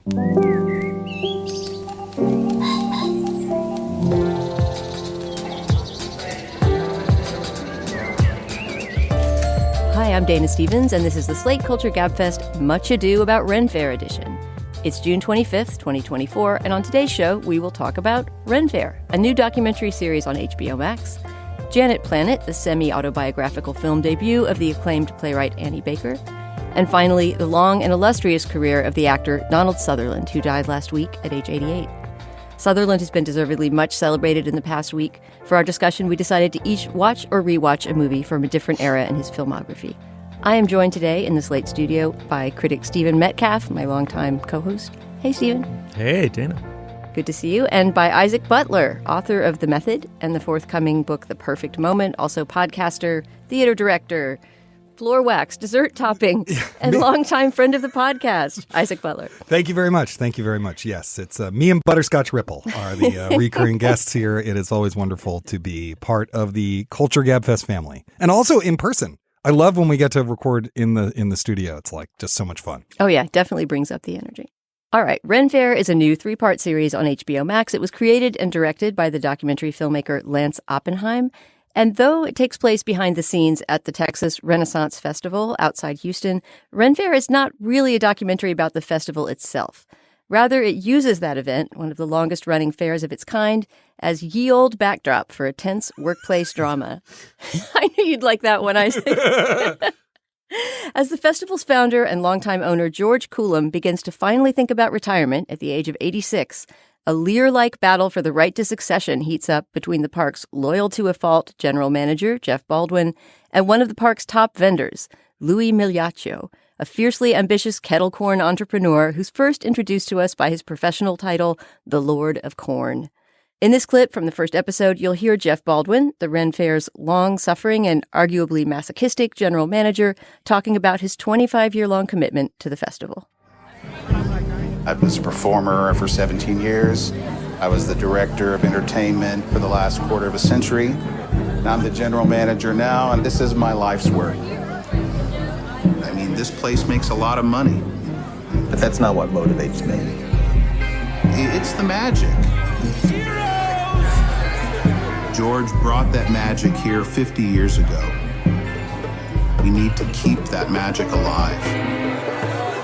Hi, I'm Dana Stevens, and this is the Slate Culture Gabfest Much Ado About Ren Faire edition. It's June 25th, 2024, and on today's show, we will talk about Ren Faire, a new documentary series on HBO Max, Janet Planet, the semi-autobiographical film debut of the acclaimed playwright Annie Baker, and finally, the long and illustrious career of the actor Donald Sutherland, who died last week at age 88. Sutherland has been deservedly much celebrated in the past week. For our discussion, we decided to each watch or rewatch a movie from a different era in his filmography. I am joined today in the Slate studio by critic Stephen Metcalf, my longtime co-host. Hey, Stephen. Hey, Dana. Good to see you. And by Isaac Butler, author of The Method and the forthcoming book The Perfect Moment, also podcaster, theater director, floor wax, dessert topping, and longtime friend of the podcast, Isaac Butler. Thank you very much. Thank you very much. Yes, it's me and Butterscotch Ripple are the recurring guests here. It is always wonderful to be part of the Culture Gabfest family, and also in person. I love when we get to record in the studio. It's like just so much fun. Oh, yeah. Definitely brings up the energy. All right. Ren Faire is a new 3-part series on HBO Max. It was created and directed by the documentary filmmaker Lance Oppenheim. And though it takes place behind the scenes at the Texas Renaissance Festival outside Houston, Ren Faire is not really a documentary about the festival itself. Rather, it uses that event, one of the longest-running fairs of its kind, as ye olde backdrop for a tense workplace drama. I knew you'd like that one, Isaac. As the festival's founder and longtime owner George Coulomb begins to finally think about retirement at the age of 86, a Lear-like battle for the right to succession heats up between the park's loyal-to-a-fault general manager, Jeff Baldwin, and one of the park's top vendors, Louis Migliaccio, a fiercely ambitious kettle corn entrepreneur who's first introduced to us by his professional title, the Lord of Corn. In this clip from the first episode, you'll hear Jeff Baldwin, the Ren Faire's long-suffering and arguably masochistic general manager, talking about his 25-year-long commitment to the festival. I was a performer for 17 years. I was the director of entertainment for the last quarter of a century. Now I'm the general manager now, and this is my life's work. I mean, this place makes a lot of money. But that's not what motivates me. It's the magic. George brought that magic here 50 years ago. We need to keep that magic alive.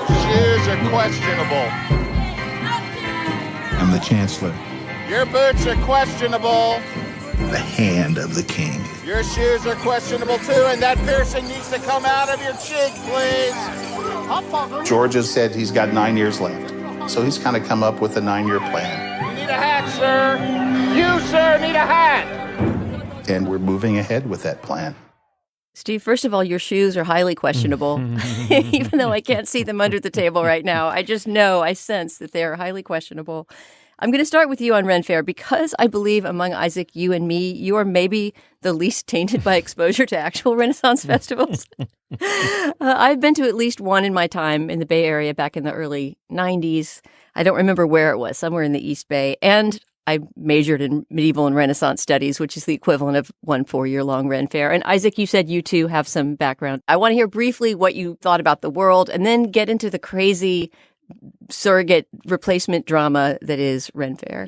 Shoes are questionable. I'm the chancellor. Your boots are questionable. The hand of the king. Your shoes are questionable too, and that piercing needs to come out of your cheek, please. George has said he's got 9 years left, so he's kind of come up with a 9-year plan. You need a hat, sir. You, sir, need a hat. And we're moving ahead with that plan. Steve, first of all, your shoes are highly questionable. Even though I can't see them under the table right now, I just know, I sense that they are highly questionable. I'm going to start with you on Ren Faire because I believe among Isaac, you and me, you are maybe the least tainted by exposure to actual Renaissance festivals. I've been to at least one in my time in the Bay Area back in the early 90s. I don't remember where it was, somewhere in the East Bay. And I majored in medieval and Renaissance studies, which is the equivalent of one 4-year-long Ren Faire. And Isaac, you said you too have some background. I want to hear briefly what you thought about the world and then get into the crazy surrogate replacement drama that is Ren Faire.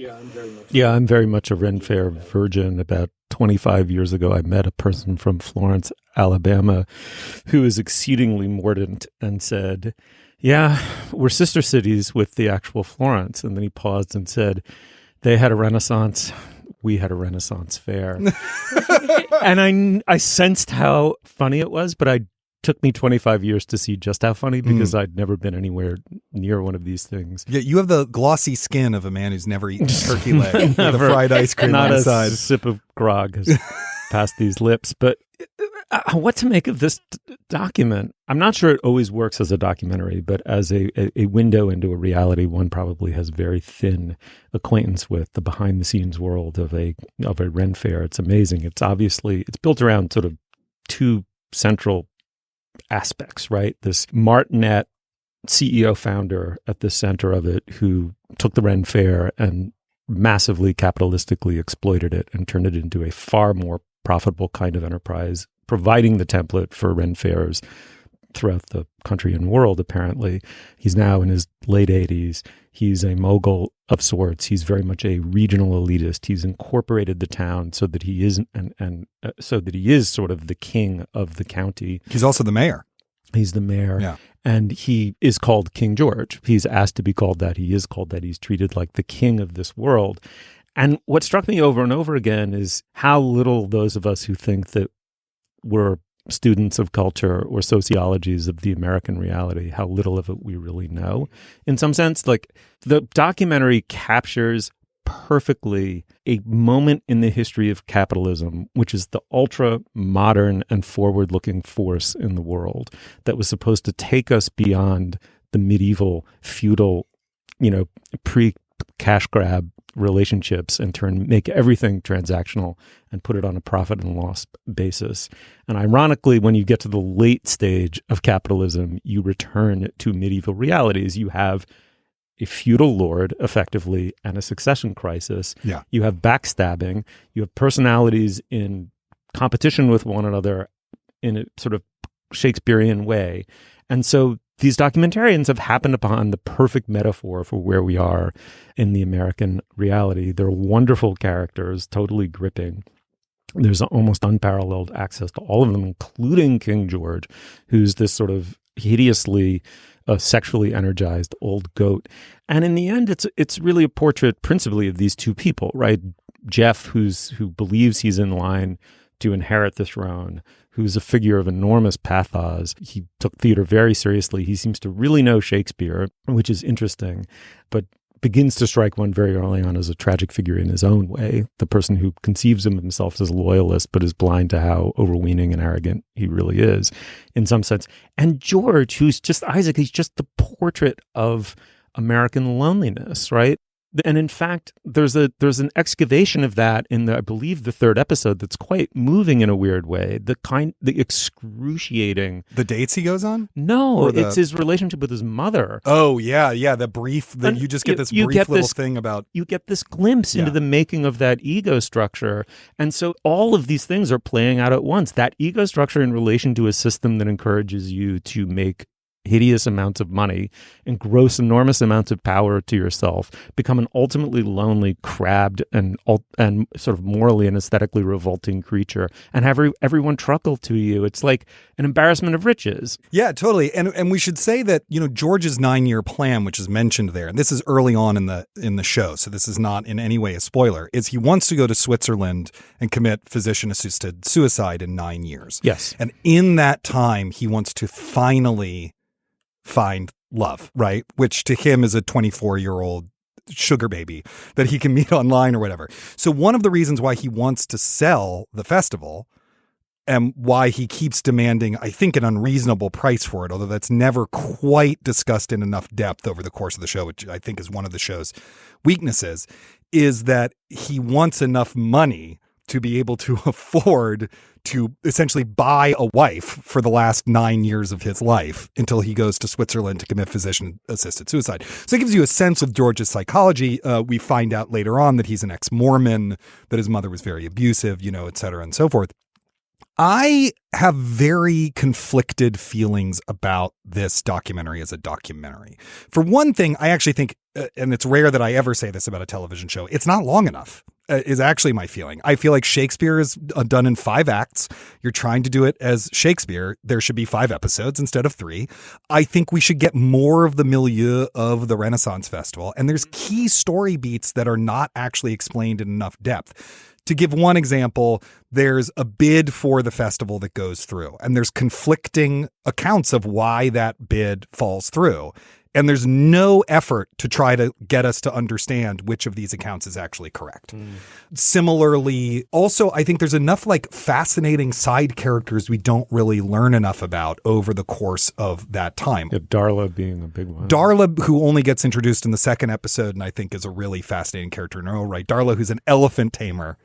I'm very much a Ren Faire virgin. About 25 years ago, I met a person from Florence, Alabama, who was exceedingly mordant and said, yeah, we're sister cities with the actual Florence. And then he paused and said, they had a Renaissance, we had a Renaissance fair. And I sensed how funny it was, but it took me 25 years to see just how funny because I'd never been anywhere near one of these things. Yeah, you have the glossy skin of a man who's never eaten turkey leg with the fried ice cream on the side. Not a sip of grog has passed these lips. But what to make of this document? I'm not sure it always works as a documentary, but as a window into a reality, one probably has very thin acquaintance with the behind the scenes world of a Ren Faire. It's amazing. It's built around sort of two central aspects, right? This Martinet CEO founder at the center of it who took the Ren Faire and massively capitalistically exploited it and turned it into a far more profitable kind of enterprise, providing the template for Ren Faire's throughout the country and world, apparently. He's now in his late 80s. He's a mogul of sorts. He's very much a regional elitist. He's incorporated the town so that he is so that he is sort of the king of the county. He's also the mayor. He's the mayor. Yeah. And he is called King George. He's asked to be called that. He is called that. He's treated like the king of this world. And what struck me over and over again is how little those of us who think that we're students of culture or sociologies of the American reality, how little of it we really know. In some sense, like the documentary captures perfectly a moment in the history of capitalism, which is the ultra modern and forward-looking force in the world that was supposed to take us beyond the medieval, feudal, pre-cash grab relationships and make everything transactional and put it on a profit and loss basis. And ironically, when you get to the late stage of capitalism, you return to medieval realities. You have a feudal lord, effectively, and a succession crisis. Yeah. You have backstabbing. You have personalities in competition with one another in a sort of Shakespearean way. And so these documentarians have happened upon the perfect metaphor for where we are in the American reality. They're wonderful characters, totally gripping. There's almost unparalleled access to all of them, including King George, who's this sort of hideously sexually energized old goat. And in the end, it's really a portrait principally of these two people, right? Jeff, who believes he's in line to inherit the throne, who's a figure of enormous pathos. He took theater very seriously. He seems to really know Shakespeare, which is interesting, but begins to strike one very early on as a tragic figure in his own way, the person who conceives of himself as a loyalist, but is blind to how overweening and arrogant he really is in some sense. And George, who's just Isaac, he's just the portrait of American loneliness, right? And in fact, there's an excavation of that in I believe the third episode that's quite moving in a weird way. The excruciating. The dates he goes on? No, it's his relationship with his mother. Oh yeah. The brief. You just get this brief little thing about. You get this glimpse into the making of that ego structure, and so all of these things are playing out at once. That ego structure in relation to a system that encourages you to make hideous amounts of money, engross enormous amounts of power to yourself, become an ultimately lonely, crabbed, and sort of morally and aesthetically revolting creature, and have everyone truckle to you. It's like an embarrassment of riches. Yeah, totally. And we should say that, George's 9-year plan, which is mentioned there, and this is early on in the show, so this is not in any way a spoiler, is he wants to go to Switzerland and commit physician-assisted suicide in 9 years. Yes. And in that time, he wants to finally find love, right? Which to him is a 24-year-old sugar baby that he can meet online or whatever. So one of the reasons why he wants to sell the festival and why he keeps demanding, I think, an unreasonable price for it, although that's never quite discussed in enough depth over the course of the show, which I think is one of the show's weaknesses, is that he wants enough money to be able to afford to essentially buy a wife for the last 9 years of his life until he goes to Switzerland to commit physician-assisted suicide. So it gives you a sense of George's psychology. We find out later on that he's an ex-Mormon, that his mother was very abusive, et cetera, and so forth. I have very conflicted feelings about this documentary as a documentary. For one thing, I actually think, and it's rare that I ever say this about a television show, it's not long enough. Is actually my feeling. I feel like Shakespeare is done in 5 acts. You're trying to do it as Shakespeare. There should be 5 episodes instead of 3. I think we should get more of the milieu of the Renaissance Festival. And there's key story beats that are not actually explained in enough depth. To give one example, there's a bid for the festival that goes through, and there's conflicting accounts of why that bid falls through. And there's no effort to try to get us to understand which of these accounts is actually correct. Similarly, also, I think there's enough fascinating side characters we don't really learn enough about over the course of that time. Yeah, Darla being a big one. Darla, who only gets introduced in the 2nd episode, and I think is a really fascinating character in her own right. Darla, who's an elephant tamer,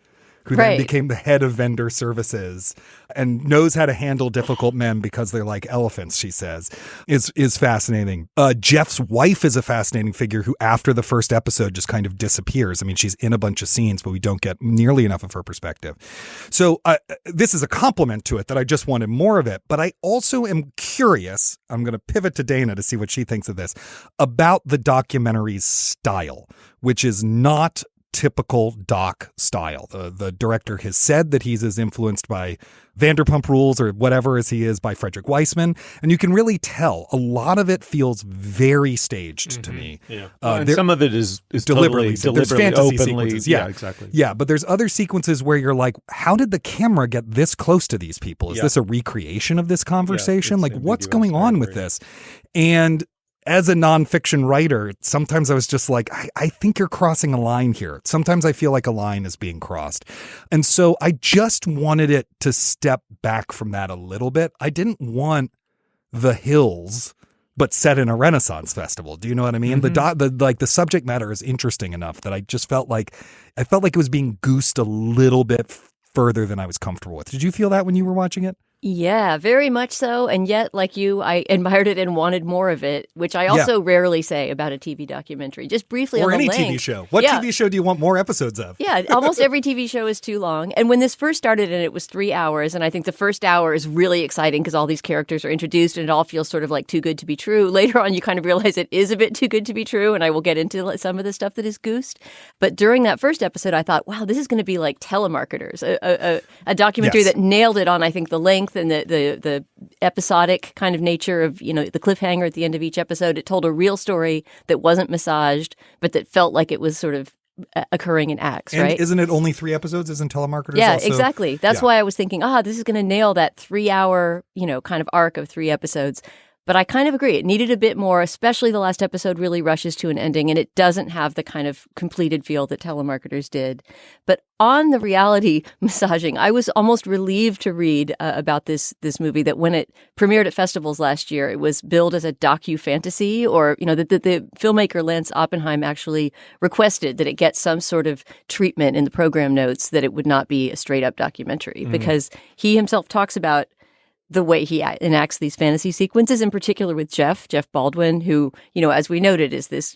who then became the head of vendor services and knows how to handle difficult men because they're like elephants, she says, is fascinating. Jeff's wife is a fascinating figure who after the first episode just kind of disappears. I mean, she's in a bunch of scenes, but we don't get nearly enough of her perspective. So this is a compliment to it that I just wanted more of it. But I also am curious, I'm going to pivot to Dana to see what she thinks of this, about the documentary's style, which is not typical doc style. The director has said that he's as influenced by Vanderpump Rules or whatever as he is by Frederick Weissman. And you can really tell a lot of it feels very staged to me. Yeah. And some of it is deliberately. There's fantasy openly, sequences. Yeah, exactly. Yeah, but there's other sequences where you're like, how did the camera get this close to these people? Is this a recreation of this conversation? Like, what's going on with this? And as a nonfiction writer, sometimes I was just like, I think you're crossing a line here. Sometimes I feel like a line is being crossed. And so I just wanted it to step back from that a little bit. I didn't want The Hills, but set in a Renaissance festival. Do you know what I mean? The subject matter is interesting enough that I just felt like it was being goosed a little bit further than I was comfortable with. Did you feel that when you were watching it? Yeah, very much so. And yet, like you, I admired it and wanted more of it, which I also rarely say about a TV documentary. Just briefly on the length. Or any TV show. What TV show do you want more episodes of? Yeah, almost every TV show is too long. And when this first started and it was 3 hours, and I think the first hour is really exciting because all these characters are introduced and it all feels sort of like too good to be true. Later on, you kind of realize it is a bit too good to be true, and I will get into some of the stuff that is goosed. But during that first episode, I thought, wow, this is going to be like Telemarketers, a documentary that nailed it on, I think, the length and the episodic kind of nature of, the cliffhanger at the end of each episode. It told a real story that wasn't massaged, but that felt like it was sort of occurring in acts, right? And isn't it only 3 episodes? Isn't Telemarketers Yeah, also? exactly. That's why I was thinking, this is going to nail that 3-hour, kind of arc of 3 episodes. But I kind of agree. It needed a bit more, especially the last episode really rushes to an ending, and it doesn't have the kind of completed feel that Telemarketers did. But on the reality massaging, I was almost relieved to read about this movie, that when it premiered at festivals last year, it was billed as a docu-fantasy, or, that the filmmaker Lance Oppenheim actually requested that it get some sort of treatment in the program notes, that it would not be a straight-up documentary, because he himself talks about the way he enacts these fantasy sequences, in particular with Jeff Baldwin, who, as we noted, is this,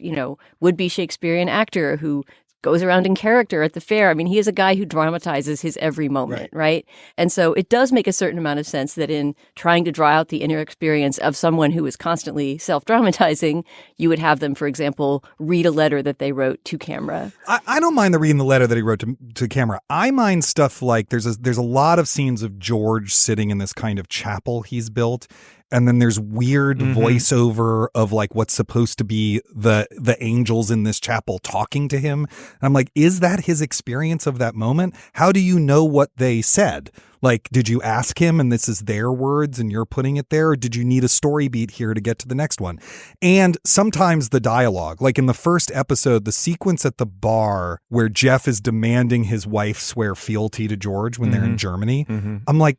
would-be Shakespearean actor who goes around in character at the fair. I mean, he is a guy who dramatizes his every moment, right? And so it does make a certain amount of sense that in trying to draw out the inner experience of someone who is constantly self-dramatizing, you would have them, for example, read a letter that they wrote to camera. I don't mind reading the letter that he wrote to camera. I mind stuff like there's a lot of scenes of George sitting in this kind of chapel he's built. And then there's weird voiceover of like what's supposed to be the angels in this chapel talking to him. And I'm like, is that his experience of that moment? How do you know what they said? Like, did you ask him and this is their words and you're putting it there? Or did you need a story beat here to get to the next one? And sometimes the dialogue, like in the first episode, the sequence at the bar where Jeff is demanding his wife swear fealty to George when they're in Germany. I'm like,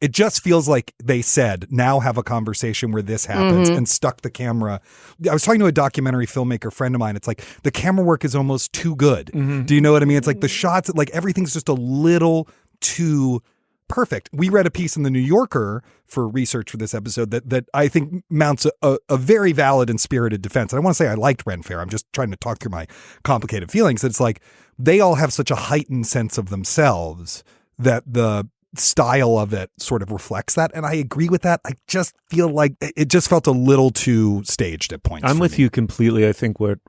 it just feels like they said, now have a conversation where this happens, and stuck the camera. I was talking to a documentary filmmaker friend of mine. It's like the camera work is almost too good. Do you know what I mean? It's like the shots, like everything's just a little too perfect. We read a piece in the New Yorker for research for this episode that I think mounts a very valid and spirited defense. And I want to say I liked Ren Faire. I'm just trying to talk through my complicated feelings. It's like they all have such a heightened sense of themselves that the style of it sort of reflects that. And I agree with that. I just feel like it just felt a little too staged at points. I'm with you completely. I think what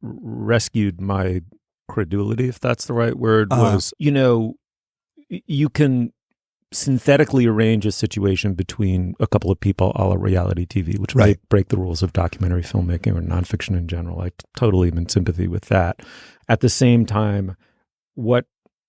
rescued my credulity, if that's the right word, was, you can synthetically arrange a situation between a couple of people a la reality TV, which might break the rules of documentary filmmaking or nonfiction in general. I totally am in sympathy with that. At the same time,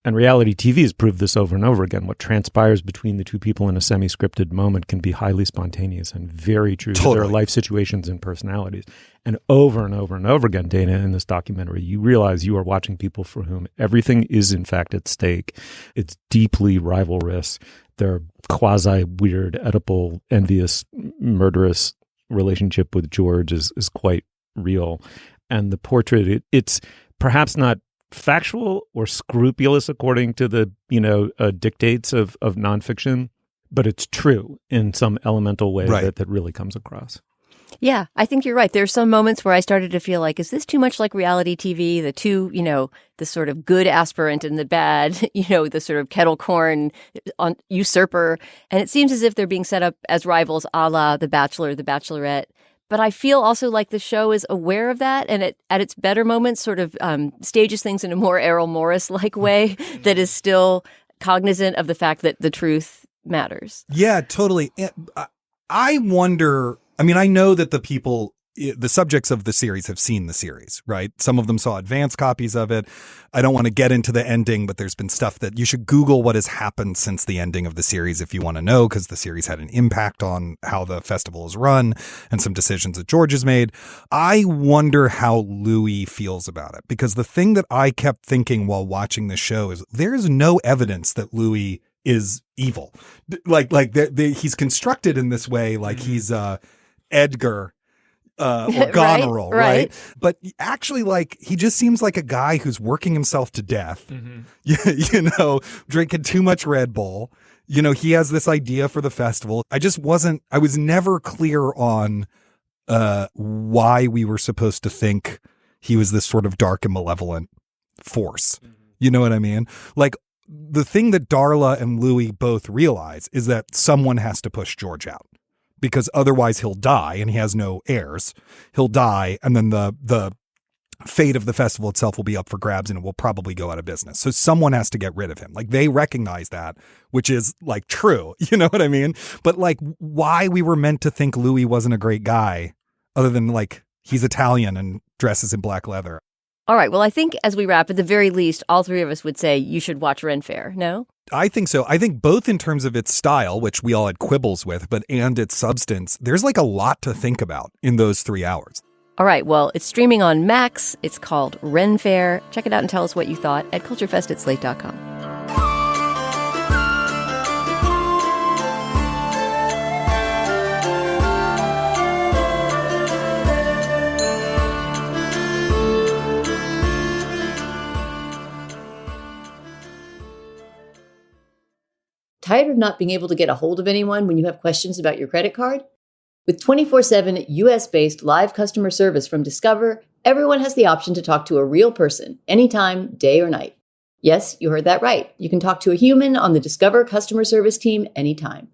and reality TV has proved this over and over again. What transpires between the two people in a semi-scripted moment can be highly spontaneous and very true to their life situations and personalities. And over and over and over again, Dana, in this documentary, you realize you are watching people for whom everything is in fact at stake. It's deeply rivalrous. Their quasi-weird, Oedipal, envious, murderous relationship with George is quite real. And the portrait, it's perhaps not factual or scrupulous according to the, dictates of nonfiction, but it's true in some elemental way that really comes across. Yeah, I think you're right. There's some moments where I started to feel like, is this too much like reality TV? The two, the sort of good aspirant and the bad, the sort of kettle corn on usurper. And it seems as if they're being set up as rivals, a la The Bachelor, The Bachelorette. But I feel also like the show is aware of that, and at its better moments sort of stages things in a more Errol Morris-like way that is still cognizant of the fact that the truth matters. Yeah, totally. I wonder, I know that the subjects of the series have seen the series, right? Some of them saw advanced copies of it. I don't want to get into the ending, but there's been stuff that you should Google what has happened since the ending of the series if you want to know, because the series had an impact on how the festival is run and some decisions that George has made. I wonder how Louis feels about it, because the thing that I kept thinking while watching the show is there is no evidence that Louis is evil. He's constructed in this way, like he's Edgar or Goneril, right? But actually, he just seems like a guy who's working himself to death, drinking too much Red Bull. He has this idea for the festival. I was never clear on why we were supposed to think he was this sort of dark and malevolent force. You know what I mean? The thing that Darla and Louis both realize is that someone has to push George out, because otherwise he'll die, and he has no heirs. He'll die, and then the fate of the festival itself will be up for grabs, and it will probably go out of business. So someone has to get rid of him. They recognize that, which is true. You know what I mean? But why we were meant to think Louis wasn't a great guy, other than he's Italian and dresses in black leather. All right. Well, I think as we wrap, at the very least, all three of us would say you should watch Ren Faire. No? I think so. I think both in terms of its style, which we all had quibbles with, and its substance, there's a lot to think about in those 3 hours. All right. Well, it's streaming on Max. It's called Ren Faire. Check it out and tell us what you thought at culturefest@slate.com. Tired of not being able to get a hold of anyone when you have questions about your credit card? With 24/7 US-based live customer service from Discover, everyone has the option to talk to a real person anytime, day or night. Yes, you heard that right. You can talk to a human on the Discover customer service team anytime.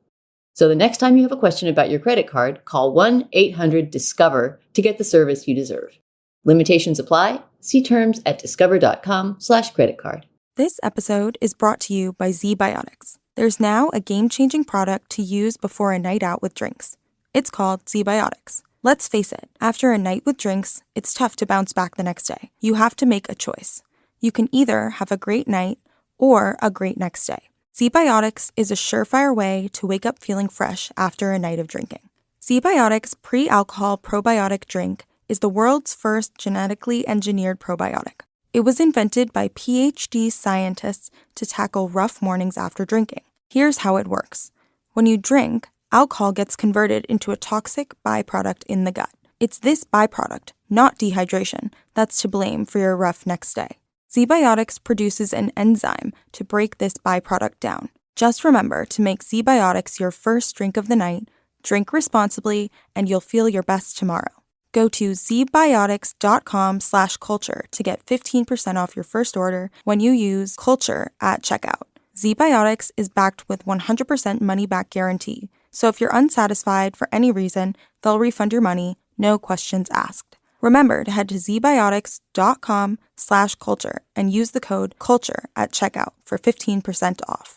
So the next time you have a question about your credit card, call 1-800-DISCOVER to get the service you deserve. Limitations apply. See terms at discover.com/creditcard. This episode is brought to you by ZBiotics. There's now a game-changing product to use before a night out with drinks. It's called ZBiotics. Let's face it, after a night with drinks, it's tough to bounce back the next day. You have to make a choice. You can either have a great night or a great next day. ZBiotics is a surefire way to wake up feeling fresh after a night of drinking. ZBiotics pre-alcohol probiotic drink is the world's first genetically engineered probiotic. It was invented by PhD scientists to tackle rough mornings after drinking. Here's how it works. When you drink, alcohol gets converted into a toxic byproduct in the gut. It's this byproduct, not dehydration, that's to blame for your rough next day. ZBiotics produces an enzyme to break this byproduct down. Just remember to make ZBiotics your first drink of the night, drink responsibly, and you'll feel your best tomorrow. Go to zbiotics.com/culture to get 15% off your first order when you use culture at checkout. ZBiotics is backed with 100% money-back guarantee. So if you're unsatisfied for any reason, they'll refund your money, no questions asked. Remember to head to zbiotics.com/culture and use the code CULTURE at checkout for 15% off.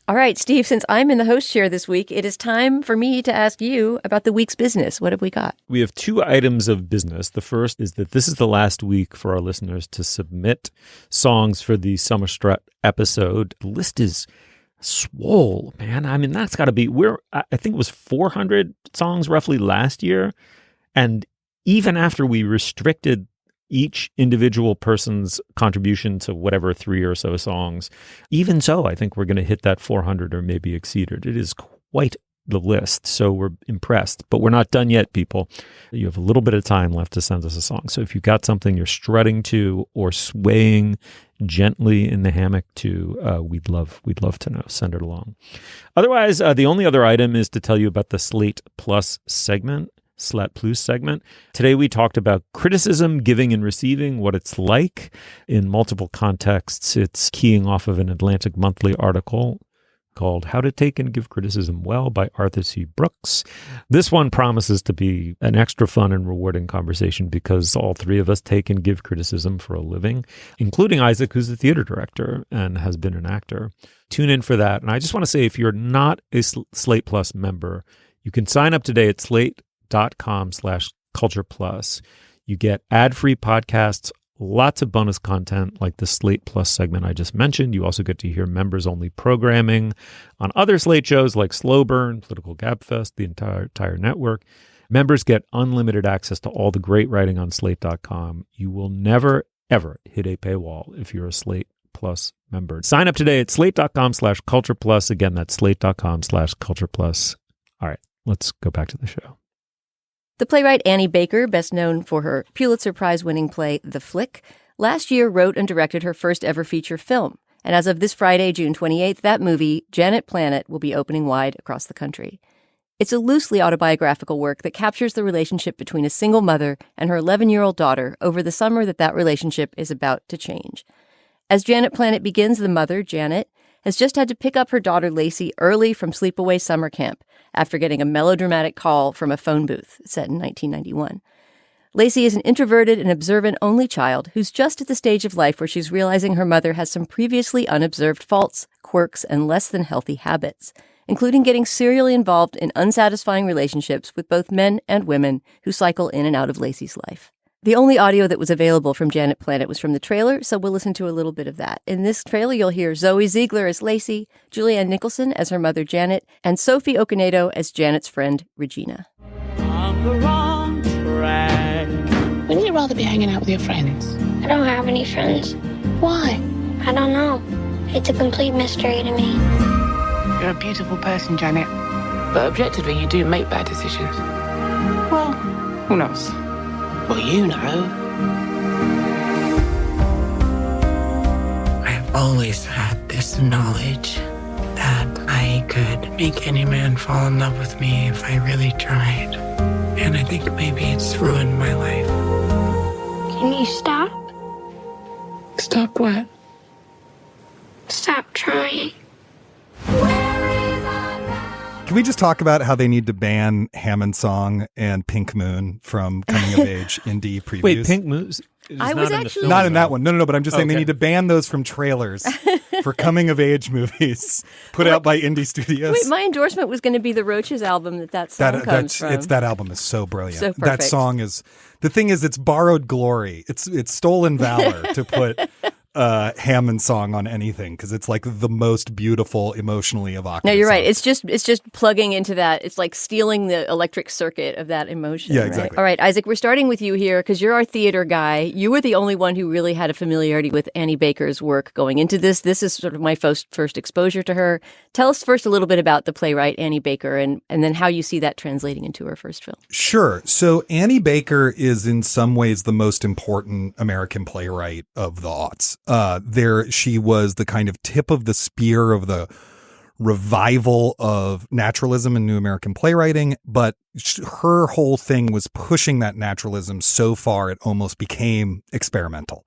All right, Steve, since I'm in the host chair this week, it is time for me to ask you about the week's business. What have we got? We have 2 items of business. The first is that this is the last week for our listeners to submit songs for the Summer Strut episode. The list is swole, man. That's got to be, I think it was 400 songs roughly last year. And even after we restricted each individual person's contribution to whatever 3 or so songs, even so, I think we're going to hit that 400 or maybe exceed it. It is quite the list. So we're impressed, but we're not done yet, people. You have a little bit of time left to send us a song. So if you've got something you're strutting to or swaying gently in the hammock to, we'd love to know. Send it along. Otherwise, the only other item is to tell you about the Slate Plus segment. Slate Plus segment. Today we talked about criticism, giving and receiving, what it's like in multiple contexts. It's keying off of an Atlantic Monthly article called How to Take and Give Criticism Well by Arthur C. Brooks. This one promises to be an extra fun and rewarding conversation because all three of us take and give criticism for a living, including Isaac, who's the theater director and has been an actor. Tune in for that. And I just want to say, if you're not a Slate Plus member, you can sign up today at slate.com/culture plus. You get ad-free podcasts, lots of bonus content like the Slate Plus segment I just mentioned. You also get to hear members-only programming on other Slate shows like Slow Burn, Political Gabfest, the entire network. Members get unlimited access to all the great writing on slate.com. You will never, ever hit a paywall if you're a Slate Plus member. Sign up today at slate.com/culture plus. Again, that's slate.com/culture plus. All right, let's go back to the show. The playwright Annie Baker, best known for her Pulitzer Prize-winning play The Flick, last year wrote and directed her first ever feature film. And as of this Friday, June 28th, that movie, Janet Planet, will be opening wide across the country. It's a loosely autobiographical work that captures the relationship between a single mother and her 11-year-old daughter over the summer that relationship is about to change. As Janet Planet begins, the mother, Janet, has just had to pick up her daughter Lacy early from sleepaway summer camp after getting a melodramatic call from a phone booth set in 1991. Lacy is an introverted and observant only child who's just at the stage of life where she's realizing her mother has some previously unobserved faults, quirks, and less than healthy habits, including getting serially involved in unsatisfying relationships with both men and women who cycle in and out of Lacy's life. The only audio that was available from Janet Planet was from the trailer, so we'll listen to a little bit of that. In this trailer, you'll hear Zoe Ziegler as Lacy, Julianne Nicholson as her mother Janet, and Sophie Okonedo as Janet's friend Regina. On the wrong track. Wouldn't you rather be hanging out with your friends? I don't have any friends. Why? I don't know. It's a complete mystery to me. You're a beautiful person, Janet. But objectively, you do make bad decisions. Well, who knows? Well, you know. I've always had this knowledge that I could make any man fall in love with me if I really tried. And I think maybe it's ruined my life. Can you stop? Stop what? Stop trying. Can we just talk about how they need to ban Hammond Song and Pink Moon from coming of age indie previews? Wait, Pink Moon? I was actually not in that one. No, but I'm just saying they need to ban those from trailers for coming of age movies put out by indie studios. Wait, my endorsement was going to be the Roaches album that song comes from. That album is so brilliant. So that song is, the thing is, it's borrowed glory. It's stolen valor to put Hammond Song on anything because it's like the most beautiful, emotionally evocative. No, you're right. song. It's just plugging into that. It's like stealing the electric circuit of that emotion. Yeah, right? exactly. All right, Isaac, we're starting with you here because you're our theater guy. You were the only one who really had a familiarity with Annie Baker's work going into this. This is sort of my first exposure to her. Tell us first a little bit about the playwright Annie Baker and then how you see that translating into her first film. Sure. So Annie Baker is in some ways the most important American playwright of the aughts. She was the kind of tip of the spear of the revival of naturalism in new American playwriting, but her whole thing was pushing that naturalism so far it almost became experimental.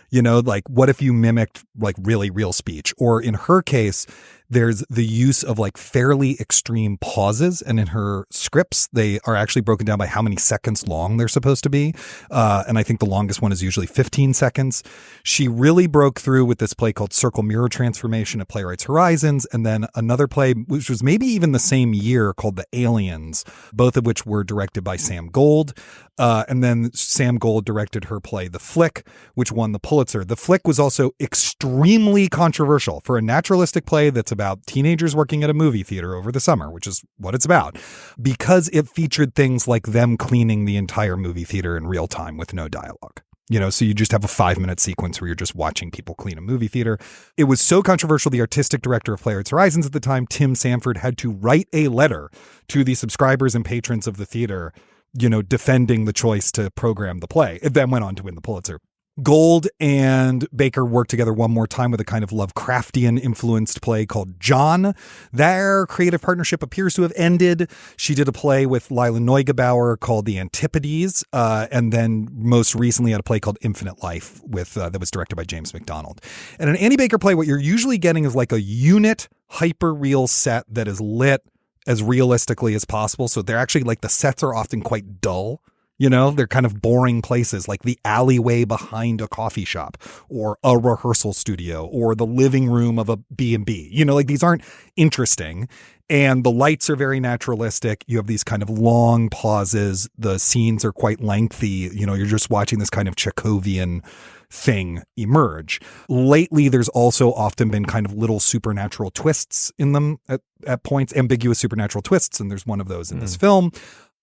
You know, like what if you mimicked like really real speech? Or in her case, there's the use of like fairly extreme pauses. And in her scripts, they are actually broken down by how many seconds long they're supposed to be. And I think the longest one is usually 15 seconds. She really broke through with this play called Circle Mirror Transformation at Playwrights Horizons. And then another play, which was maybe even the same year, called The Aliens, both of which were directed by Sam Gold. And then Sam Gold directed her play The Flick, which won the Pulitzer. The Flick was also extremely controversial for a naturalistic play that's about teenagers working at a movie theater over the summer, which is what it's about, because it featured things like them cleaning the entire movie theater in real time with no dialogue. So you just have a 5-minute sequence where you're just watching people clean a movie theater. It was so controversial, the artistic director of Playwrights Horizons at the time, Tim Sanford, had to write a letter to the subscribers and patrons of the theater, defending the choice to program the play. It then went on to win the Pulitzer. Gold and Baker worked together one more time with a kind of Lovecraftian-influenced play called John. Their creative partnership appears to have ended. She did a play with Lila Neugebauer called The Antipodes, and then most recently had a play called Infinite Life that was directed by James McDonald. And an Annie Baker play, what you're usually getting is like a unit hyper-real set that is lit as realistically as possible. So they're actually the sets are often quite dull. They're kind of boring places, like the alleyway behind a coffee shop or a rehearsal studio or the living room of a B&B. These aren't interesting. And the lights are very naturalistic. You have these kind of long pauses. The scenes are quite lengthy. You're just watching this kind of Chekhovian thing emerge. Lately, there's also often been kind of little supernatural twists in them at points, ambiguous supernatural twists. And there's one of those in this film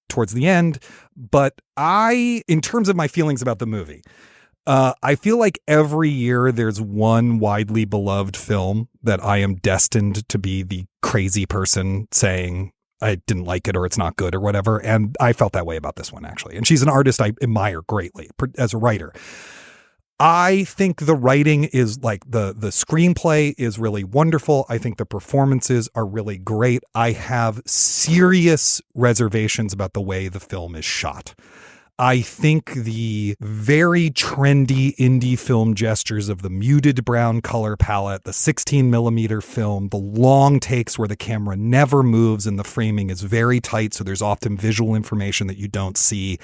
towards the end. But in terms of my feelings about the movie, I feel like every year there's one widely beloved film that I am destined to be the crazy person saying I didn't like it or it's not good or whatever. And I felt that way about this one, actually. And she's an artist I admire greatly as a writer. I think the writing is the screenplay is really wonderful. I think the performances are really great. I have serious reservations about the way the film is shot. I think the very trendy indie film gestures of the muted brown color palette, the 16 millimeter film, the long takes where the camera never moves and the framing is very tight. So there's often visual information that you don't see.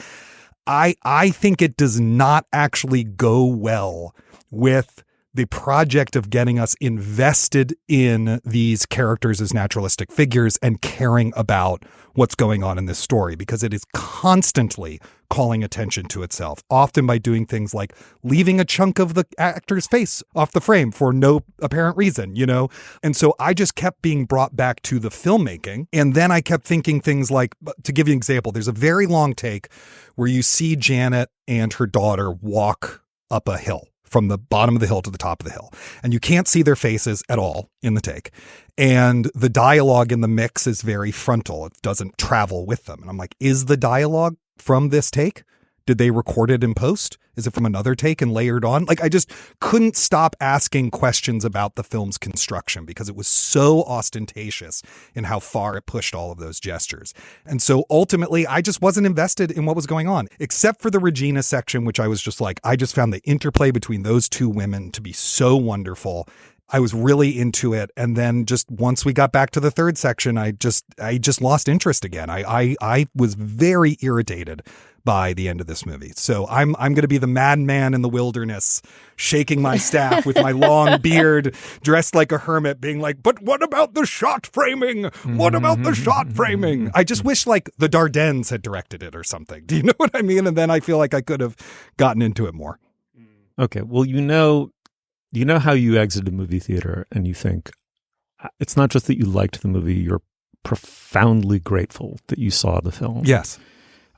I think it does not actually go well with the project of getting us invested in these characters as naturalistic figures and caring about what's going on in this story, because it is constantly calling attention to itself, often by doing things like leaving a chunk of the actor's face off the frame for no apparent reason, And so I just kept being brought back to the filmmaking. And then I kept thinking things like, to give you an example, there's a very long take where you see Janet and her daughter walk up a hill, from the bottom of the hill to the top of the hill. And you can't see their faces at all in the take. And the dialogue in the mix is very frontal. It doesn't travel with them. And I'm like, is the dialogue from this take? Did they record it in post? Is it from another take and layered on? I just couldn't stop asking questions about the film's construction because it was so ostentatious in how far it pushed all of those gestures. And so ultimately, I just wasn't invested in what was going on, except for the Regina section, which I was just I just found the interplay between those two women to be so wonderful. I was really into it. And then just once we got back to the third section, I just lost interest again. I was very irritated by the end of this movie. So I'm going to be the madman in the wilderness, shaking my staff with my long beard, dressed like a hermit, being like, but what about the shot framing? What about the shot framing? I just wish the Dardennes had directed it or something. Do you know what I mean? And then I feel like I could have gotten into it more. Okay. Well, you know how you exit a movie theater and you think, it's not just that you liked the movie, you're profoundly grateful that you saw the film. Yes.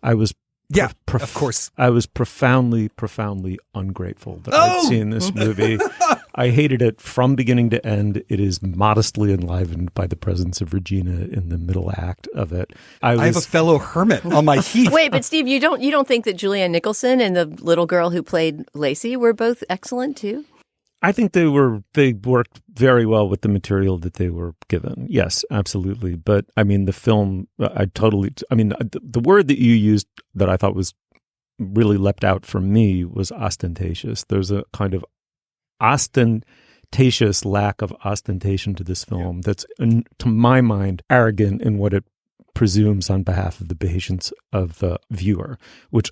I was of course. I was profoundly ungrateful that I'd seen this movie. I hated it from beginning to end. It is modestly enlivened by the presence of Regina in the middle act of it. I have a fellow hermit on my heath. Wait, but Steve, you don't think that Julianne Nicholson and the little girl who played Lacy were both excellent too? I think they worked very well with the material that they were given. Yes, absolutely. But I mean, the film, the word that you used that I thought was really leapt out for me was ostentatious. There's a kind of ostentatious lack of ostentation to this film that's, to my mind, arrogant in what it presumes on behalf of the patience of the viewer, which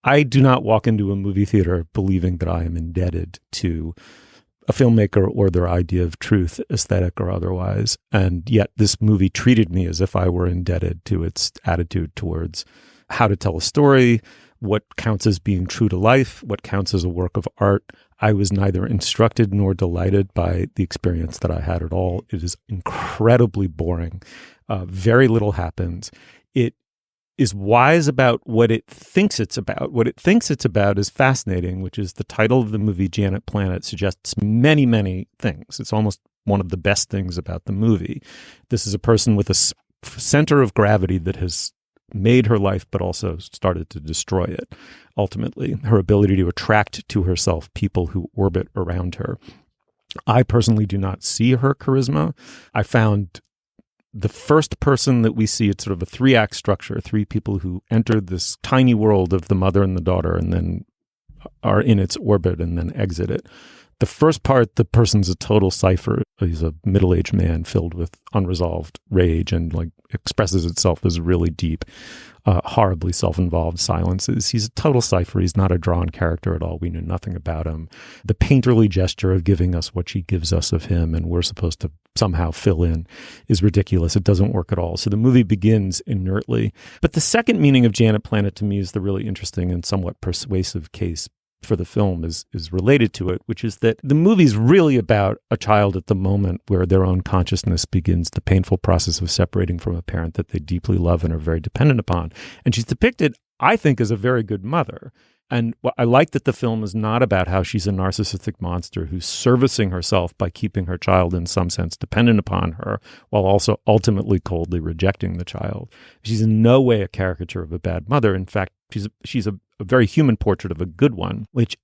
I do not walk into a movie theater believing that I am indebted to a filmmaker or their idea of truth, aesthetic or otherwise. And yet this movie treated me as if I were indebted to its attitude towards how to tell a story, what counts as being true to life, what counts as a work of art. I was neither instructed nor delighted by the experience that I had at all. It is incredibly boring. Very little happens. is wise about what it thinks it's about. What it thinks it's about is fascinating, which is the title of the movie, Janet Planet, suggests many, many things. It's almost one of the best things about the movie. This is a person with a center of gravity that has made her life, but also started to destroy it. Ultimately, her ability to attract to herself people who orbit around her. I personally do not see her charisma. I found the first person that we see, it's sort of a 3-act structure, 3 people who enter this tiny world of the mother and the daughter and then are in its orbit and then exit it. The first part, the person's a total cipher. He's a middle-aged man filled with unresolved rage and like expresses itself as really deep, horribly self-involved silences. He's a total cipher. He's not a drawn character at all. We knew nothing about him. The painterly gesture of giving us what she gives us of him and we're supposed to somehow fill in is ridiculous. It doesn't work at all. So the movie begins inertly. But the second meaning of Janet Planet to me is the really interesting and somewhat persuasive case for the film is related to it, which is that the movie's really about a child at the moment where their own consciousness begins the painful process of separating from a parent that they deeply love and are very dependent upon. And she's depicted, I think, as a very good mother. And I like that the film is not about how she's a narcissistic monster who's servicing herself by keeping her child in some sense dependent upon her while also ultimately coldly rejecting the child. She's in no way a caricature of a bad mother. In fact, she's a very human portrait of a good one, which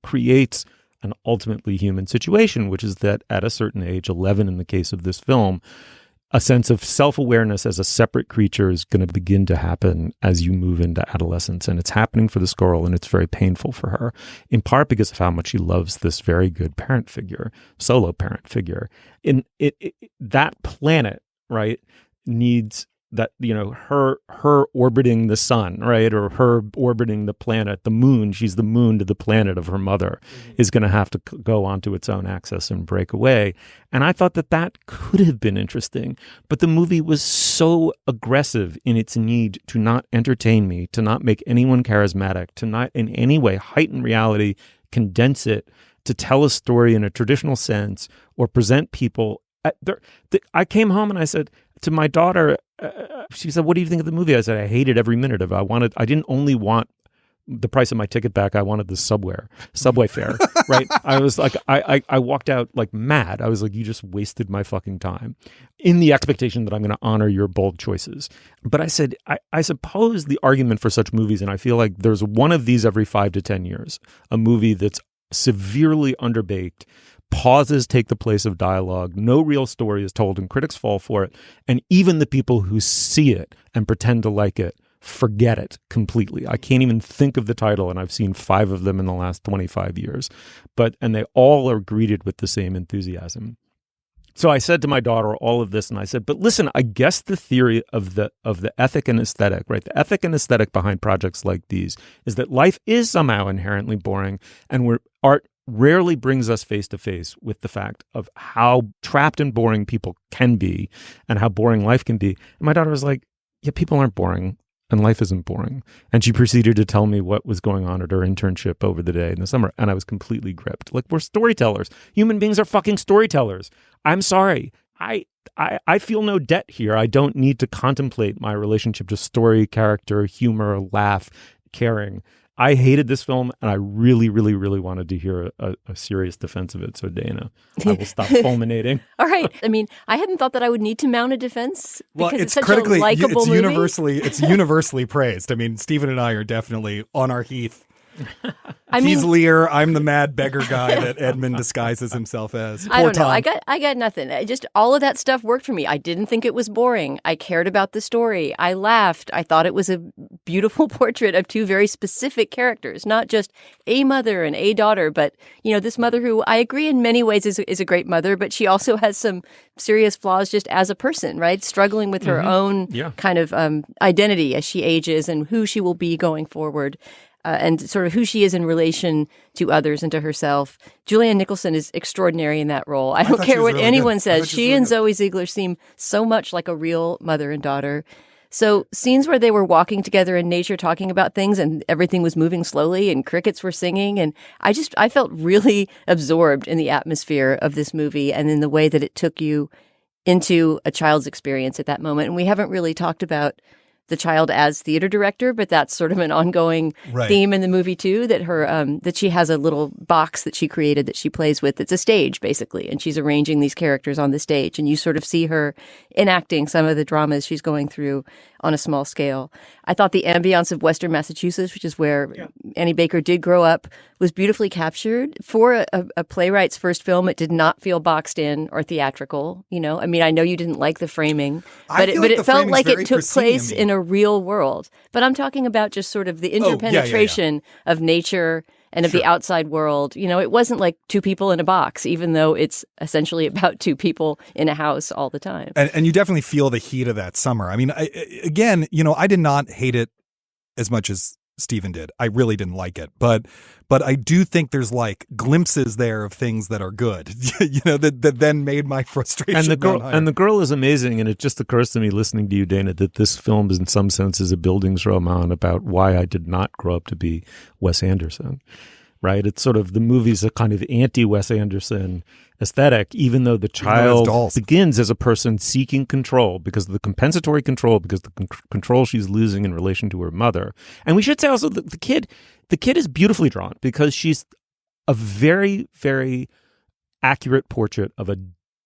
creates an ultimately human situation, which is that at a certain age, 11 in the case of this film, a sense of self-awareness as a separate creature is going to begin to happen as you move into adolescence. And it's happening for this girl, and it's very painful for her, in part because of how much she loves this very good parent figure, solo parent figure. And that planet, right, needs that, you know, her orbiting the sun, right, or her orbiting the planet, the moon, she's the moon to the planet of her mother, is going to have to go onto its own axis and break away. And I thought that could have been interesting, but the movie was so aggressive in its need to not entertain me, to not make anyone charismatic, to not in any way heighten reality, condense it, to tell a story in a traditional sense, or present people. I came home and I said to my daughter, she said, "What do you think of the movie?" I said, "I hated every minute of it. I didn't only want the price of my ticket back. I wanted the subway fare." Right? I was like, I walked out like mad. I was like, "You just wasted my fucking time," in the expectation that I'm going to honor your bold choices. But I said, I suppose the argument for such movies, and I feel like there's one of these every 5 to 10 years, a movie that's severely underbaked, pauses take the place of dialogue, no real story is told, and critics fall for it. And even the people who see it and pretend to like it forget it completely. I can't even think of the title, and I've seen 5 of them in the last 25 years. And they all are greeted with the same enthusiasm. So I said to my daughter all of this, and I said, but listen, I guess the theory of the ethic and aesthetic, right? The ethic and aesthetic behind projects like these is that life is somehow inherently boring, and art rarely brings us face to face with the fact of how trapped and boring people can be and how boring life can be. And my daughter was like, yeah, people aren't boring and life isn't boring. And she proceeded to tell me what was going on at her internship over the day in the summer. And I was completely gripped. Like, we're storytellers. Human beings are fucking storytellers. I'm sorry. I feel no debt here. I don't need to contemplate my relationship to story, character, humor, laugh, caring. I hated this film, and I really, really, really wanted to hear a serious defense of it. So, Dana, I will stop fulminating. All right. I mean, I hadn't thought that I would need to mount a defense because it's such critically, a likable movie. It's universally praised. I mean, Stephen and I are definitely on our Heath. He's Lear. I'm the mad beggar guy that Edmund disguises himself as. I don't know. I got nothing. Just all of that stuff worked for me. I didn't think it was boring. I cared about the story. I laughed. I thought it was a beautiful portrait of 2 very specific characters, not just a mother and a daughter, but, you know, this mother who I agree in many ways is a great mother, but she also has some serious flaws just as a person, right? Struggling with her own kind of identity as she ages and who she will be going forward. And sort of who she is in relation to others and to herself. Julianne Nicholson is extraordinary in that role. I don't care what anyone says. She and Zoe Ziegler seem so much like a real mother and daughter. So scenes where they were walking together in nature, talking about things, and everything was moving slowly and crickets were singing. And I felt really absorbed in the atmosphere of this movie and in the way that it took you into a child's experience at that moment. And we haven't really talked about the child as theater director, but that's sort of an ongoing theme in the movie too, that her that she has a little box that she created that she plays with. It's a stage basically, and she's arranging these characters on the stage, and you sort of see her enacting some of the dramas she's going through on a small scale. I thought the ambience of Western Massachusetts, which is where Annie Baker did grow up, was beautifully captured. For a playwright's first film, it did not feel boxed in or theatrical. You know, I mean, I know you didn't like the framing, but it felt like it took place in a real world. But I'm talking about just sort of the interpenetration of nature and of the outside world. You know, it wasn't like two people in a box, even though it's essentially about two people in a house all the time. And you definitely feel the heat of that summer. I mean, again, you know, I did not hate it as much as Stephen did. I really didn't like it. But I do think there's like glimpses there of things that are good, you know, that then made my frustration. And the girl is amazing. And it just occurs to me listening to you, Dana, that this film is in some sense is a Bildungsroman about why I did not grow up to be Wes Anderson. Right? It's sort of the movie's a kind of anti-Wes Anderson aesthetic, even though the child begins as a person seeking control because of the compensatory control, because the control she's losing in relation to her mother. And we should say also that the kid is beautifully drawn because she's a very, very accurate portrait of a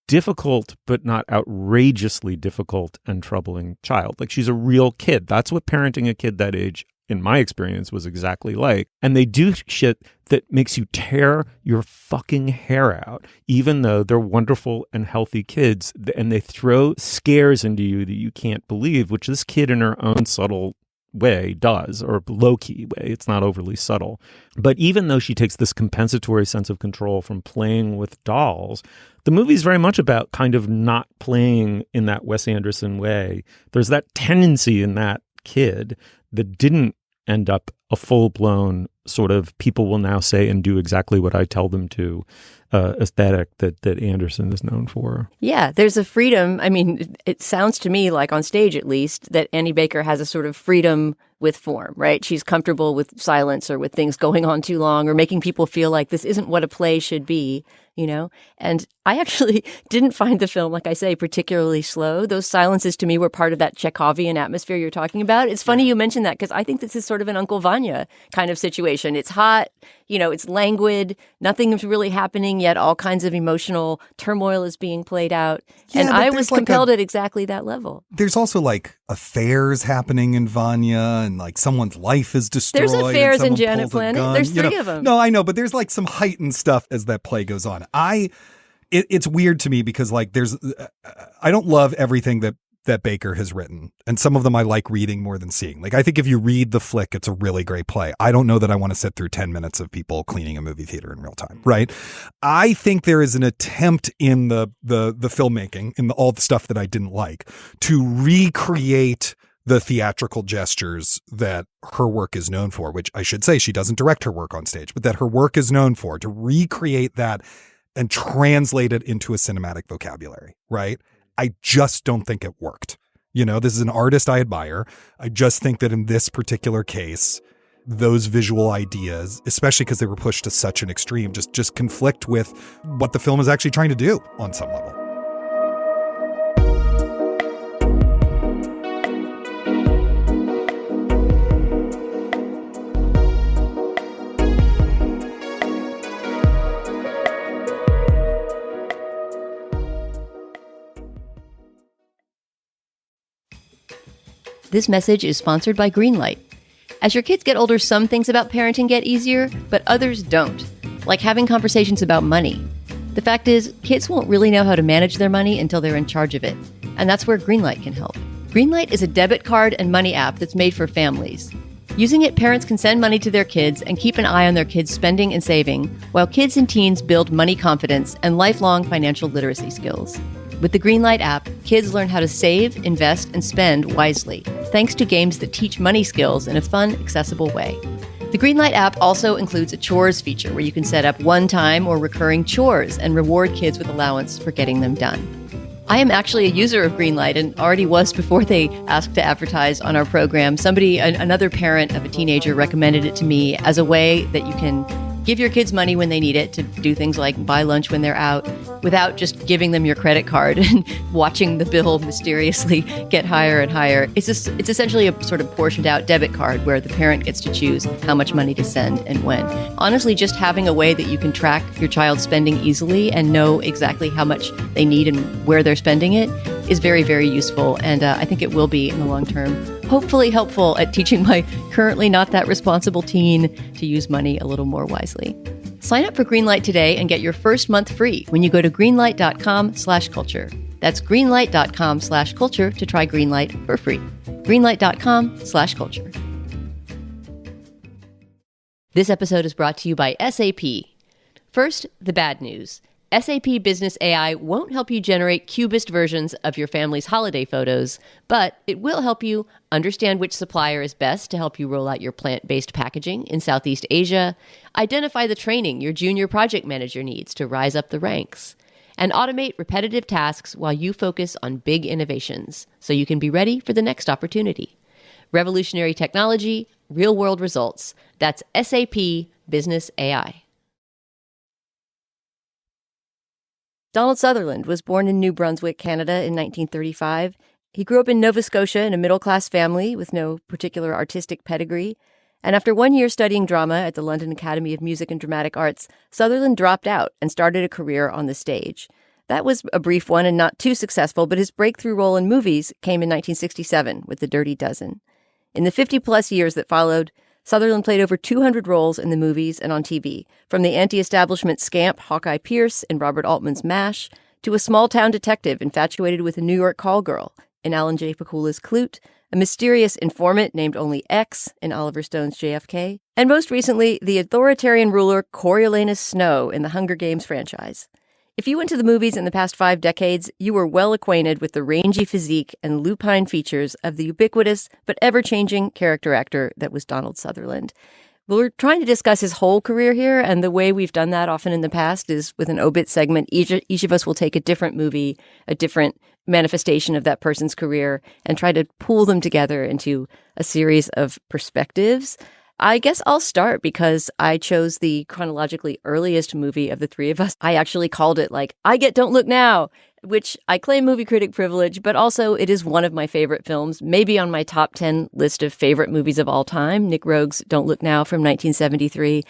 difficult but not outrageously difficult and troubling child. Like she's a real kid. That's what parenting a kid that age, in my experience, was exactly like. And they do shit that makes you tear your fucking hair out, even though they're wonderful and healthy kids. And they throw scares into you that you can't believe, which this kid in her own subtle way does, or low-key way. It's not overly subtle. But even though she takes this compensatory sense of control from playing with dolls, the movie's very much about kind of not playing in that Wes Anderson way. There's that tendency in that kid that didn't end up a full-blown sort of people will now say and do exactly what I tell them to aesthetic that Anderson is known for. Yeah, there's a freedom. I mean, it sounds to me like on stage, at least, that Annie Baker has a sort of freedom with form, right? She's comfortable with silence or with things going on too long or making people feel like this isn't what a play should be, you know? And I actually didn't find the film, like I say, particularly slow. Those silences to me were part of that Chekhovian atmosphere you're talking about. It's funny you mentioned that because I think this is sort of an Uncle Vanya kind of situation. It's hot, you know, it's languid, nothing is really happening yet. All kinds of emotional turmoil is being played out. Yeah, and I was compelled at exactly that level. There's also like affairs happening in Vanya and like someone's life is destroyed. There's affairs in Janet Planet. There's three of them. No, I know, but there's like some heightened stuff as that play goes on. It's weird to me because like I don't love everything that Baker has written. And some of them I like reading more than seeing. Like, I think if you read the flick, it's a really great play. I don't know that I want to sit through 10 minutes of people cleaning a movie theater in real time, right? I think there is an attempt in the filmmaking, in all the stuff that I didn't like, to recreate the theatrical gestures that her work is known for, which I should say she doesn't direct her work on stage, but that her work is known for, to recreate that and translate it into a cinematic vocabulary, right? I just don't think it worked. You know, this is an artist I admire. I just think that in this particular case, those visual ideas, especially because they were pushed to such an extreme, just conflict with what the film is actually trying to do on some level. This message is sponsored by Greenlight. As your kids get older, some things about parenting get easier, but others don't, like having conversations about money. The fact is, kids won't really know how to manage their money until they're in charge of it, and that's where Greenlight can help. Greenlight is a debit card and money app that's made for families. Using it, parents can send money to their kids and keep an eye on their kids' spending and saving, while kids and teens build money confidence and lifelong financial literacy skills. With the Greenlight app, kids learn how to save, invest, and spend wisely, thanks to games that teach money skills in a fun, accessible way. The Greenlight app also includes a chores feature where you can set up one-time or recurring chores and reward kids with allowance for getting them done. I am actually a user of Greenlight and already was before they asked to advertise on our program. Another parent of a teenager recommended it to me as a way that you can give your kids money when they need it to do things like buy lunch when they're out, without just giving them your credit card and watching the bill mysteriously get higher and higher. It's essentially a sort of portioned out debit card where the parent gets to choose how much money to send and when. Honestly, just having a way that you can track your child's spending easily and know exactly how much they need and where they're spending it is very, very useful. And I think it will be in the long term, hopefully helpful at teaching my currently not that responsible teen to use money a little more wisely. Sign up for Greenlight today and get your first month free when you go to greenlight.com/culture. That's greenlight.com/culture to try Greenlight for free. Greenlight.com/culture. This episode is brought to you by SAP. First, the bad news. SAP Business AI won't help you generate cubist versions of your family's holiday photos, but it will help you understand which supplier is best to help you roll out your plant-based packaging in Southeast Asia, identify the training your junior project manager needs to rise up the ranks, and automate repetitive tasks while you focus on big innovations so you can be ready for the next opportunity. Revolutionary technology, real-world results. That's SAP Business AI. Donald Sutherland was born in New Brunswick, Canada in 1935. He grew up in Nova Scotia in a middle-class family with no particular artistic pedigree. And after 1 year studying drama at the London Academy of Music and Dramatic Arts, Sutherland dropped out and started a career on the stage. That was a brief one and not too successful, but his breakthrough role in movies came in 1967 with The Dirty Dozen. In the 50-plus years that followed, Sutherland played over 200 roles in the movies and on TV, from the anti-establishment scamp Hawkeye Pierce in Robert Altman's MASH, to a small-town detective infatuated with a New York call girl in Alan J. Pakula's Klute, a mysterious informant named only X in Oliver Stone's JFK, and most recently, the authoritarian ruler Coriolanus Snow in the Hunger Games franchise. If you went to the movies in the past 5 decades, you were well acquainted with the rangy physique and lupine features of the ubiquitous but ever-changing character actor that was Donald Sutherland. We're trying to discuss his whole career here, and the way we've done that often in the past is with an obit segment. Each of us will take a different movie, a different manifestation of that person's career, and try to pool them together into a series of perspectives. I guess I'll start because I chose the chronologically earliest movie of the three of us. I actually called it I Get Don't Look Now, which I claim movie critic privilege, but also it is one of my favorite films, maybe on my top 10 list of favorite movies of all time, Nick Roeg's Don't Look Now from 1973.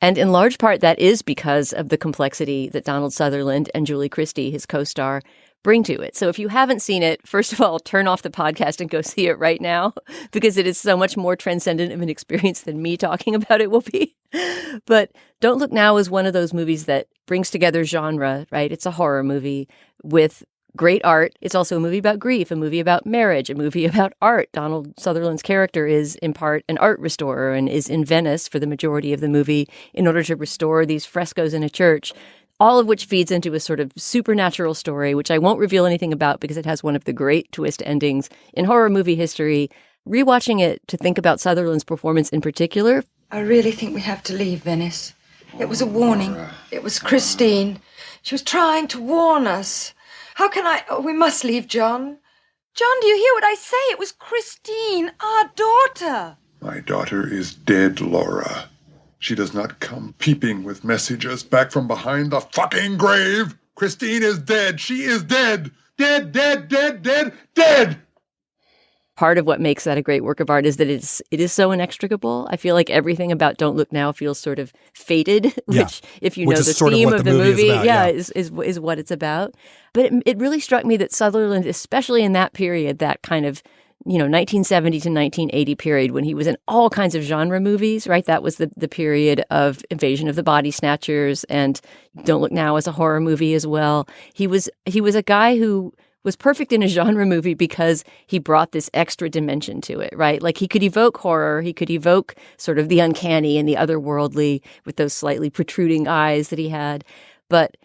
And in large part, that is because of the complexity that Donald Sutherland and Julie Christie, his co-star, bring to it. So if you haven't seen it, first of all, turn off the podcast and go see it right now, because it is so much more transcendent of an experience than me talking about it will be. But Don't Look Now is one of those movies that brings together genre, right? It's a horror movie with great art. It's also a movie about grief, a movie about marriage, a movie about art. Donald Sutherland's character is in part an art restorer and is in Venice for the majority of the movie in order to restore these frescoes in a church, all of which feeds into a sort of supernatural story, which I won't reveal anything about because it has one of the great twist endings in horror movie history. Rewatching it to think about Sutherland's performance in particular. I really think we have to leave Venice. It was a warning. It was Christine. She was trying to warn us. How can I... Oh, we must leave, John. John, do you hear what I say? It was Christine, our daughter. My daughter is dead, Laura. She does not come peeping with messages back from behind the fucking grave. Christine is dead. She is dead. Dead, dead, dead, dead, dead. Part of what makes that a great work of art is that it is so inextricable. I feel like everything about Don't Look Now feels sort of fated, which if you know the theme of the movie, is what it's about. But it really struck me that Sutherland, especially in that period, that kind of 1970 to 1980 period when he was in all kinds of genre movies, right? That was the period of Invasion of the Body Snatchers and Don't Look Now as a horror movie as well. He was a guy who was perfect in a genre movie because he brought this extra dimension to it, right? Like he could evoke horror, he could evoke sort of the uncanny and the otherworldly with those slightly protruding eyes that he had. But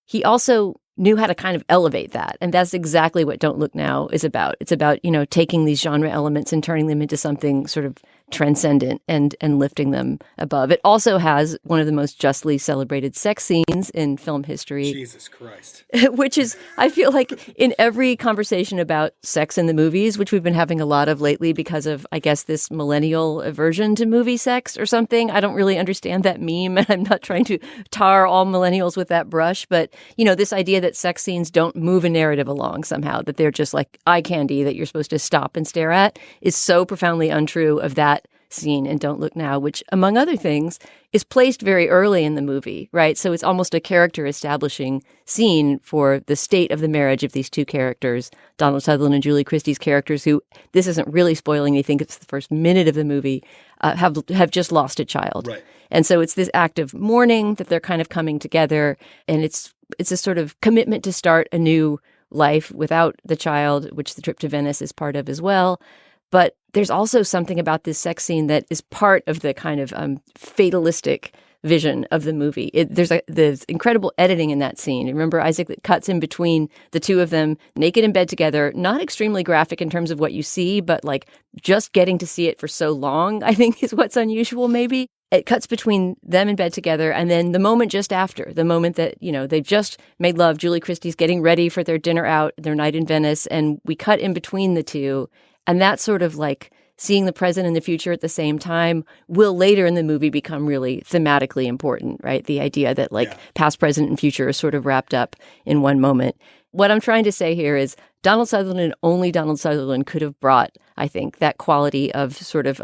he also knew how to kind of elevate that. And that's exactly what Don't Look Now is about. It's about, taking these genre elements and turning them into something sort of transcendent and lifting them above. It also has one of the most justly celebrated sex scenes in film history. Jesus Christ. Which is, I feel like, in every conversation about sex in the movies, which we've been having a lot of lately because of, I guess, this millennial aversion to movie sex or something. I don't really understand that meme, and I'm not trying to tar all millennials with that brush. But, you know, this idea that sex scenes don't move a narrative along somehow, that they're just like eye candy that you're supposed to stop and stare at, is so profoundly untrue of that scene in Don't Look Now, which, among other things, is placed very early in the movie, right? So it's almost a character establishing scene for the state of the marriage of these two characters, Donald Sutherland and Julie Christie's characters, who, this isn't really spoiling anything, it's the first minute of the movie, have just lost a child. Right. And so it's this act of mourning that they're kind of coming together, and it's a sort of commitment to start a new life without the child, which the trip to Venice is part of as well. But there's also something about this sex scene that is part of the kind of fatalistic vision of the movie. There's incredible editing in that scene. Remember, Isaac, that cuts in between the two of them naked in bed together, not extremely graphic in terms of what you see, but like just getting to see it for so long, I think, is what's unusual maybe. It cuts between them in bed together, and then the moment just after, the moment that, you know, they've just made love, Julie Christie's getting ready for their dinner out, their night in Venice, and we cut in between the two. And that sort of like seeing the present and the future at the same time will later in the movie become really thematically important, right? The idea that like past, present, and future are sort of wrapped up in one moment. What I'm trying to say here is Donald Sutherland and only Donald Sutherland could have brought, I think, that quality of sort of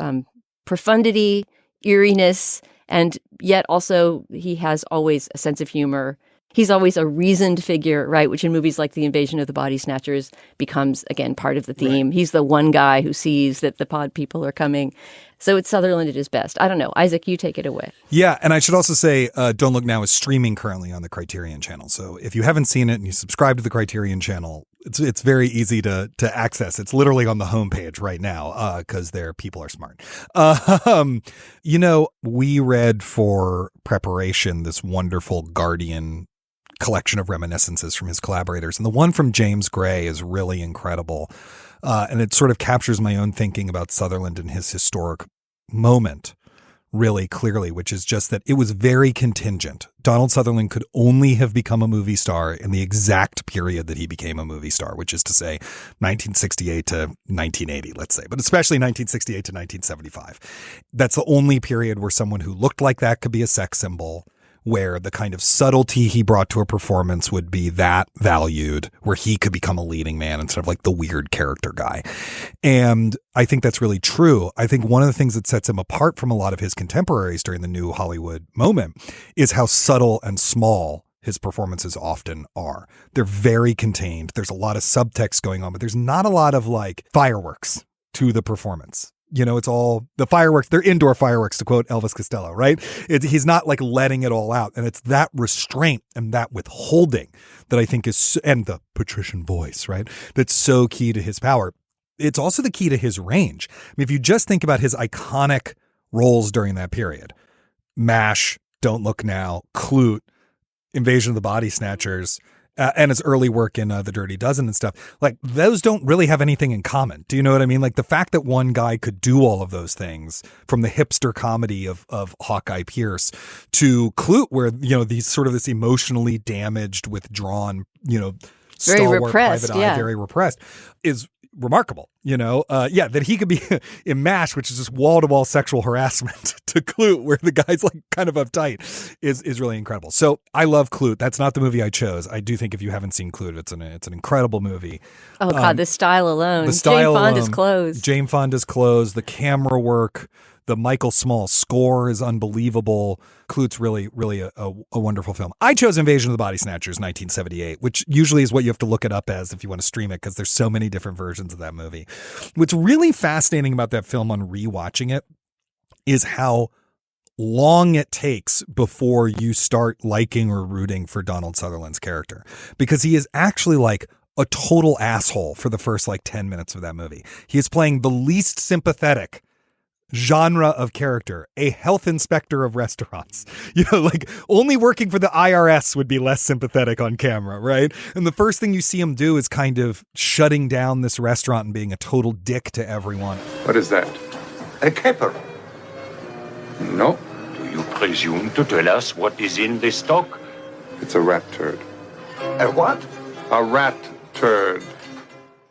profundity, eeriness, and yet also he has always a sense of humor. He's always a reasoned figure, right? Which in movies like The Invasion of the Body Snatchers becomes, again, part of the theme. Right. He's the one guy who sees that the pod people are coming. So it's Sutherland at his best. I don't know. Isaac, you take it away. Yeah, and I should also say Don't Look Now is streaming currently on the Criterion channel. So if you haven't seen it and you subscribe to the Criterion channel, it's very easy to access. It's literally on the homepage right now because their people are smart. You know, we read for preparation this wonderful Guardian collection of reminiscences from his collaborators. And the one from James Gray is really incredible. And it sort of captures my own thinking about Sutherland and his historic moment really clearly, which is just that it was very contingent. Donald Sutherland could only have become a movie star in the exact period that he became a movie star, which is to say 1968 to 1980, let's say, but especially 1968 to 1975. That's the only period where someone who looked like that could be a sex symbol, where the kind of subtlety he brought to a performance would be that valued, where he could become a leading man instead of like the weird character guy. And I think that's really true. I think one of the things that sets him apart from a lot of his contemporaries during the new Hollywood moment is how subtle and small his performances often are. They're very contained. There's a lot of subtext going on, but there's not a lot of like fireworks to the performance. You know, it's all the fireworks. They're indoor fireworks, to quote Elvis Costello, right? He's not like letting it all out. And it's that restraint and that withholding that I think is, and the patrician voice, right? That's so key to his power. It's also the key to his range. I mean, if you just think about his iconic roles during that period, MASH, Don't Look Now, Clute, Invasion of the Body Snatchers, and his early work in The Dirty Dozen and stuff, like those don't really have anything in common. Do you know what I mean? Like the fact that one guy could do all of those things, from the hipster comedy of Hawkeye Pierce to Clute, where, you know, these sort of this emotionally damaged, withdrawn, you know, very stalwart repressed, private eye, very repressed, is remarkable. You know, that he could be in MASH, which is just wall-to-wall sexual harassment, to Clute, where the guy's like kind of uptight, is really incredible. So I love Clute. That's not the movie I chose. I do think if you haven't seen Clute, it's an incredible movie. Oh God, the style alone. The style Jane Fonda's clothes. Jane Fonda's clothes, the camera work, the Michael Small score is unbelievable. Clute's really, really a wonderful film. I chose Invasion of the Body Snatchers 1978, which usually is what you have to look it up as if you want to stream it, because there's so many different versions of that movie. What's really fascinating about that film on rewatching it is how long it takes before you start liking or rooting for Donald Sutherland's character, because he is actually like a total asshole for the first like 10 minutes of that movie. He is playing the least sympathetic genre of character, a health inspector of restaurants. You know, like only working for the IRS would be less sympathetic on camera, right? And the first thing you see him do is kind of shutting down this restaurant and being a total dick to everyone. What is that? A caper. No. Do you presume to tell us what is in the stock? It's a rat turd. A what? A rat turd.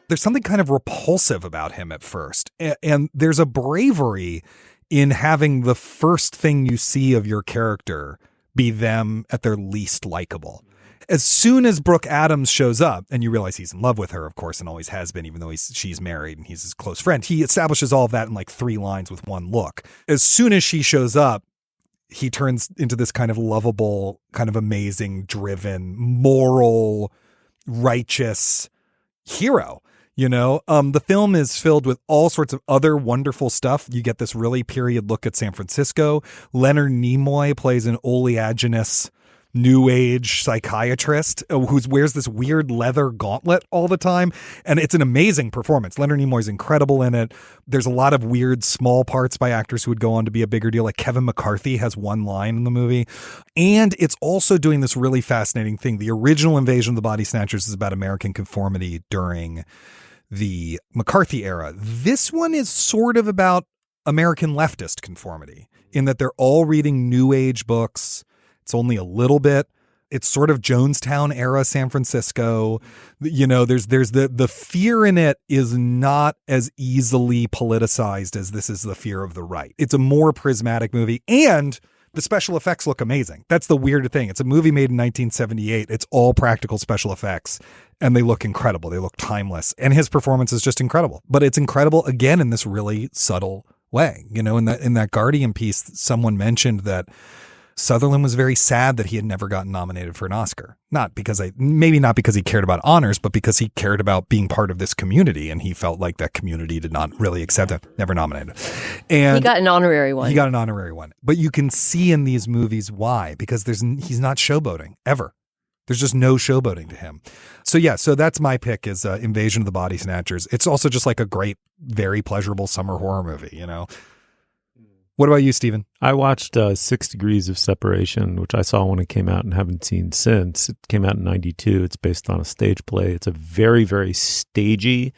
There's something kind of repulsive about him at first. And there's a bravery in having the first thing you see of your character be them at their least likable. As soon as Brooke Adams shows up, and you realize he's in love with her, of course, and always has been, even though she's married and he's his close friend, he establishes all of that in like 3 lines with one look. As soon as she shows up, he turns into this kind of lovable, kind of amazing, driven, moral, righteous hero. You know, the film is filled with all sorts of other wonderful stuff. You get this really period look at San Francisco. Leonard Nimoy plays an oleaginous new age psychiatrist who wears this weird leather gauntlet all the time. And it's an amazing performance. Leonard Nimoy's incredible in it. There's a lot of weird small parts by actors who would go on to be a bigger deal. Like Kevin McCarthy has one line in the movie. And it's also doing this really fascinating thing. The original Invasion of the Body Snatchers is about American conformity during the McCarthy era. This one is sort of about American leftist conformity in that they're all reading new age books. It's only a little bit. It's sort of Jonestown era San Francisco. You know, there's the fear in it is not as easily politicized as this is the fear of the right. It's a more prismatic movie, and the special effects look amazing. That's the weird thing. It's a movie made in 1978. It's all practical special effects, and they look incredible. They look timeless, and his performance is just incredible. But it's incredible again in this really subtle way. You know, in that Guardian piece, someone mentioned that Sutherland was very sad that he had never gotten nominated for an Oscar. Maybe not because he cared about honors, but because he cared about being part of this community, and he felt like that community did not really accept him. Never nominated. And he got an honorary one. But you can see in these movies why, because he's not showboating ever. There's just no showboating to him. So that's my pick is Invasion of the Body Snatchers. It's also just like a great, very pleasurable summer horror movie, you know? What about you, Stephen? I watched 6 Degrees of Separation, which I saw when it came out and haven't seen since. It came out in 92. It's based on a stage play. It's a very, very stagey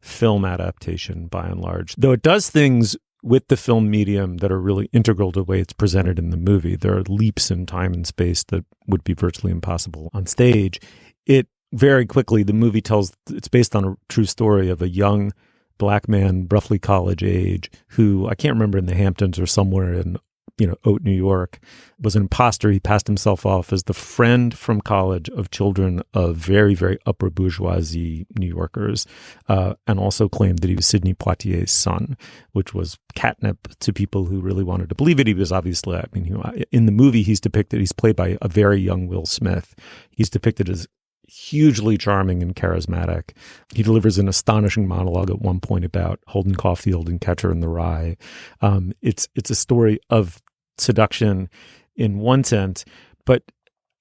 film adaptation by and large, though it does things with the film medium that are really integral to the way it's presented in the movie. There are leaps in time and space that would be virtually impossible on stage. It very quickly, the movie it's based on a true story of a young Black man, roughly college age, who I can't remember in the Hamptons or somewhere in, Oat, New York, was an imposter. He passed himself off as the friend from college of children of very, very upper bourgeoisie New Yorkers, and also claimed that he was Sidney Poitier's son, which was catnip to people who really wanted to believe it. He was obviously, in the movie, he's played by a very young Will Smith. He's depicted as hugely charming and charismatic. He delivers an astonishing monologue at one point about Holden Caulfield and Catcher in the Rye. It's a story of seduction in one sense, but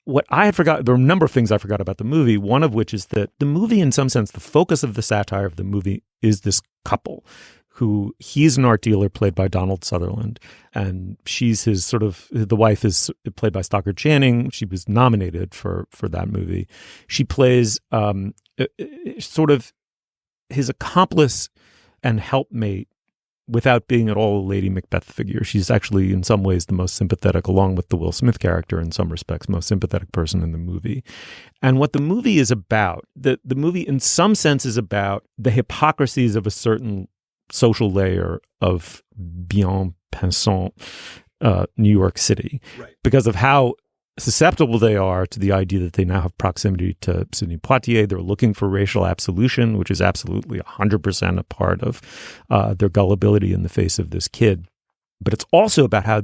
what I had forgot, there were a number of things I forgot about the movie, one of which is that the movie, in some sense, the focus of the satire of the movie is this couple who he's an art dealer played by Donald Sutherland, and she's the wife is played by Stockard Channing. She was nominated for that movie. She plays sort of his accomplice and helpmate without being at all a Lady Macbeth figure. She's actually in some ways the most sympathetic, along with the Will Smith character in some respects, most sympathetic person in the movie. And what the movie is about, the movie in some sense is about the hypocrisies of a certain social layer of bien-pensant New York City, right, because of how susceptible they are to the idea that they now have proximity to Sidney Poitier. They're looking for racial absolution, which is absolutely 100% a part of their gullibility in the face of this kid. But it's also about how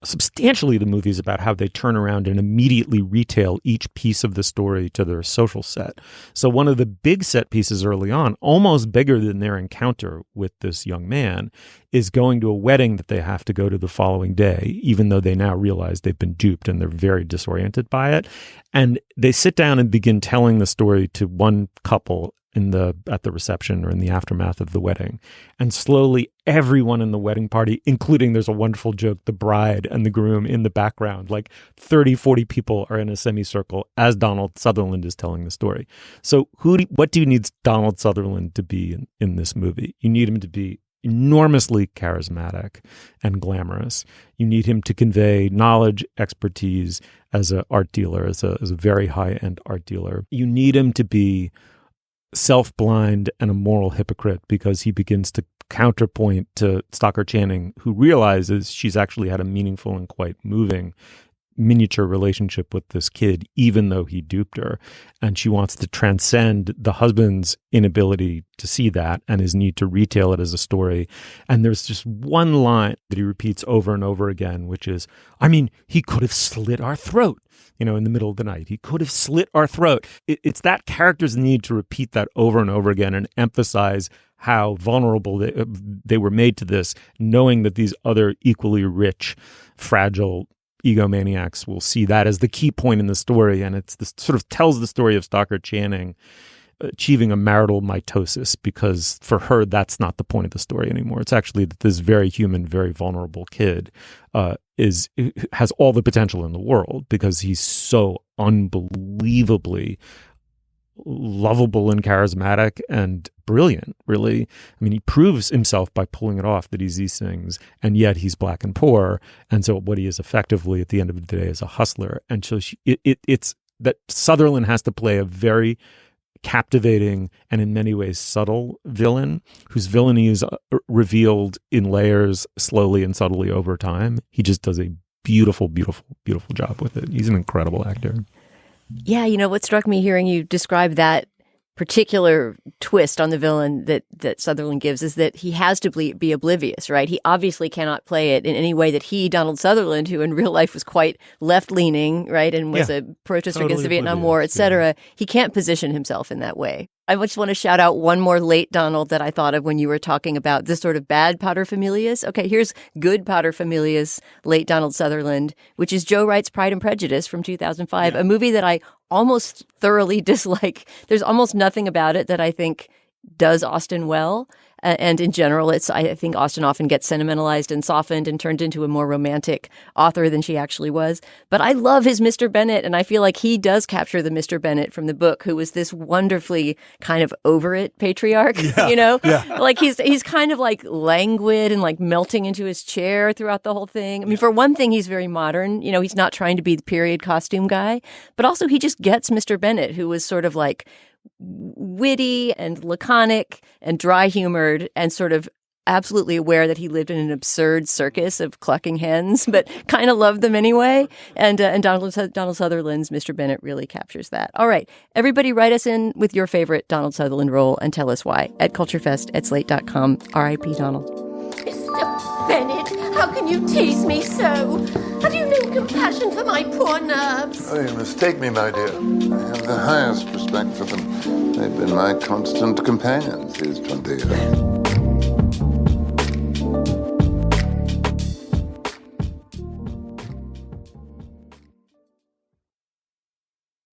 substantially the movie is about how they turn around and immediately retail each piece of the story to their social set. So one of the big set pieces early on, almost bigger than their encounter with this young man, is going to a wedding that they have to go to the following day, even though they now realize they've been duped and they're very disoriented by it. And they sit down and begin telling the story to one couple at the reception or in the aftermath of the wedding. And slowly everyone in the wedding party, including, there's a wonderful joke, the bride and the groom in the background, like 30, 40 people are in a semicircle as Donald Sutherland is telling the story. So what do you need Donald Sutherland to be in this movie? You need him to be enormously charismatic and glamorous. You need him to convey knowledge, expertise as an art dealer, as a very high-end art dealer. You need him to be self-blind and a moral hypocrite because he begins to counterpoint to Stockard Channing, who realizes she's actually had a meaningful and quite moving miniature relationship with this kid, even though he duped her. And she wants to transcend the husband's inability to see that and his need to retell it as a story. And there's just one line that he repeats over and over again, which is, I mean, he could have slit our throat, in the middle of the night. He could have slit our throat. It's that character's need to repeat that over and over again and emphasize how vulnerable they were made to this, knowing that these other equally rich, fragile egomaniacs will see that as the key point in the story. And it's this sort of tells the story of Stockard Channing achieving a marital mitosis, because for her, that's not the point of the story anymore. It's actually that this very human, very vulnerable kid has all the potential in the world because he's so unbelievably lovable and charismatic and brilliant, really. I mean, he proves himself by pulling it off that he's these things, and yet he's black and poor. And so what he is effectively at the end of the day is a hustler. And so it's that Sutherland has to play a very captivating and in many ways subtle villain whose villainy is revealed in layers slowly and subtly over time. He just does a beautiful, beautiful, beautiful job with it. He's an incredible actor. Yeah, what struck me hearing you describe that particular twist on the villain that Sutherland gives is that he has to be oblivious, right? He obviously cannot play it in any way that Donald Sutherland, who in real life was quite left-leaning, right, and was a protester against the Vietnam War, et cetera, he can't position himself in that way. I just want to shout out one more late Donald that I thought of when you were talking about this sort of bad paterfamilias. Okay, here's good paterfamilias, late Donald Sutherland, which is Joe Wright's Pride and Prejudice from 2005, a movie that I almost thoroughly dislike. There's almost nothing about it that I think does Austen well. And in general, I think Austen often gets sentimentalized and softened and turned into a more romantic author than she actually was. But I love his Mr. Bennet, and I feel like he does capture the Mr. Bennet from the book, who was this wonderfully kind of over it patriarch, Like he's kind of like languid and like melting into his chair throughout the whole thing. I mean, for one thing, he's very modern. He's not trying to be the period costume guy, but also he just gets Mr. Bennet, who was sort of like witty and laconic and dry-humored and sort of absolutely aware that he lived in an absurd circus of clucking hens, but kind of loved them anyway. And Donald Sutherland's Mr. Bennet really captures that. All right, everybody write us in with your favorite Donald Sutherland role and tell us why at culturefest@slate.com. R.I.P. Donald. Mr. Bennet, how can you tease me so? Have you no compassion for my poor nerves? Oh, you mistake me, my dear. I have the highest respect for them. They've been my constant companions these 20 years.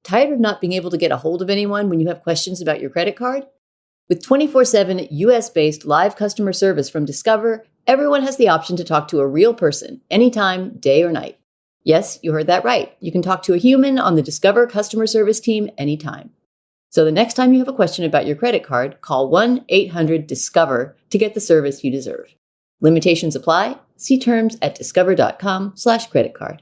Tired of not being able to get a hold of anyone when you have questions about your credit card? With 24/7 US-based live customer service from Discover, everyone has the option to talk to a real person anytime, day or night. Yes, you heard that right. You can talk to a human on the Discover customer service team anytime. So the next time you have a question about your credit card, call 1-800-DISCOVER to get the service you deserve. Limitations apply. See terms at discover.com/creditcard.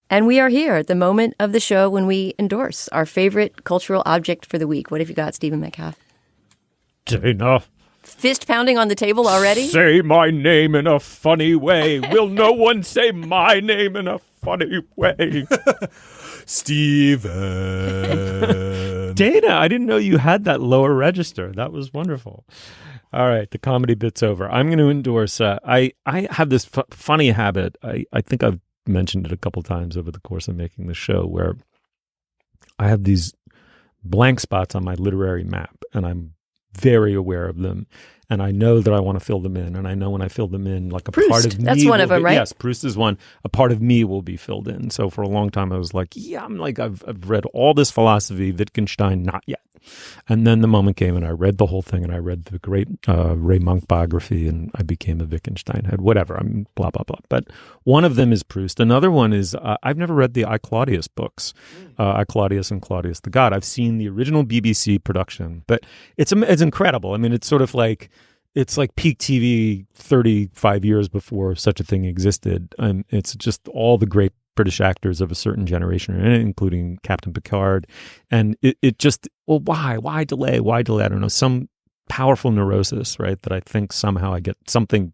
And we are here at the moment of the show when we endorse our favorite cultural object for the week. What have you got, Stephen Metcalf? Dana. Fist pounding on the table already? Say my name in a funny way. Will no one say my name in a funny way? Stephen. Dana, I didn't know you had that lower register. That was wonderful. All right, the comedy bit's over. I'm going to endorse. I have this funny habit. I think I've mentioned it a couple times over the course of making the show, where I have these blank spots on my literary map, and I'm very aware of them, and I know that I want to fill them in, and I know when I fill them in, like a Proust, part of me, that's one of them, right? Yes, Proust is one. A part of me will be filled in. So for a long time, I was like, yeah, I've read all this philosophy, Wittgenstein, not yet. And then the moment came, and I read the whole thing, and I read the great Ray Monk biography, and I became a Wittgenstein head. Whatever, I'm blah blah blah. But one of them is Proust. Another one is I've never read the I, Claudius books, I, Claudius and Claudius the God. I've seen the original BBC production, but it's incredible. I mean, it's sort of like It's like peak TV 35 years before such a thing existed. It's just all the great British actors of a certain generation are in it, including Captain Picard. And it just, well, why delay? Why delay? I don't know, some powerful neurosis, right? That I think somehow I get something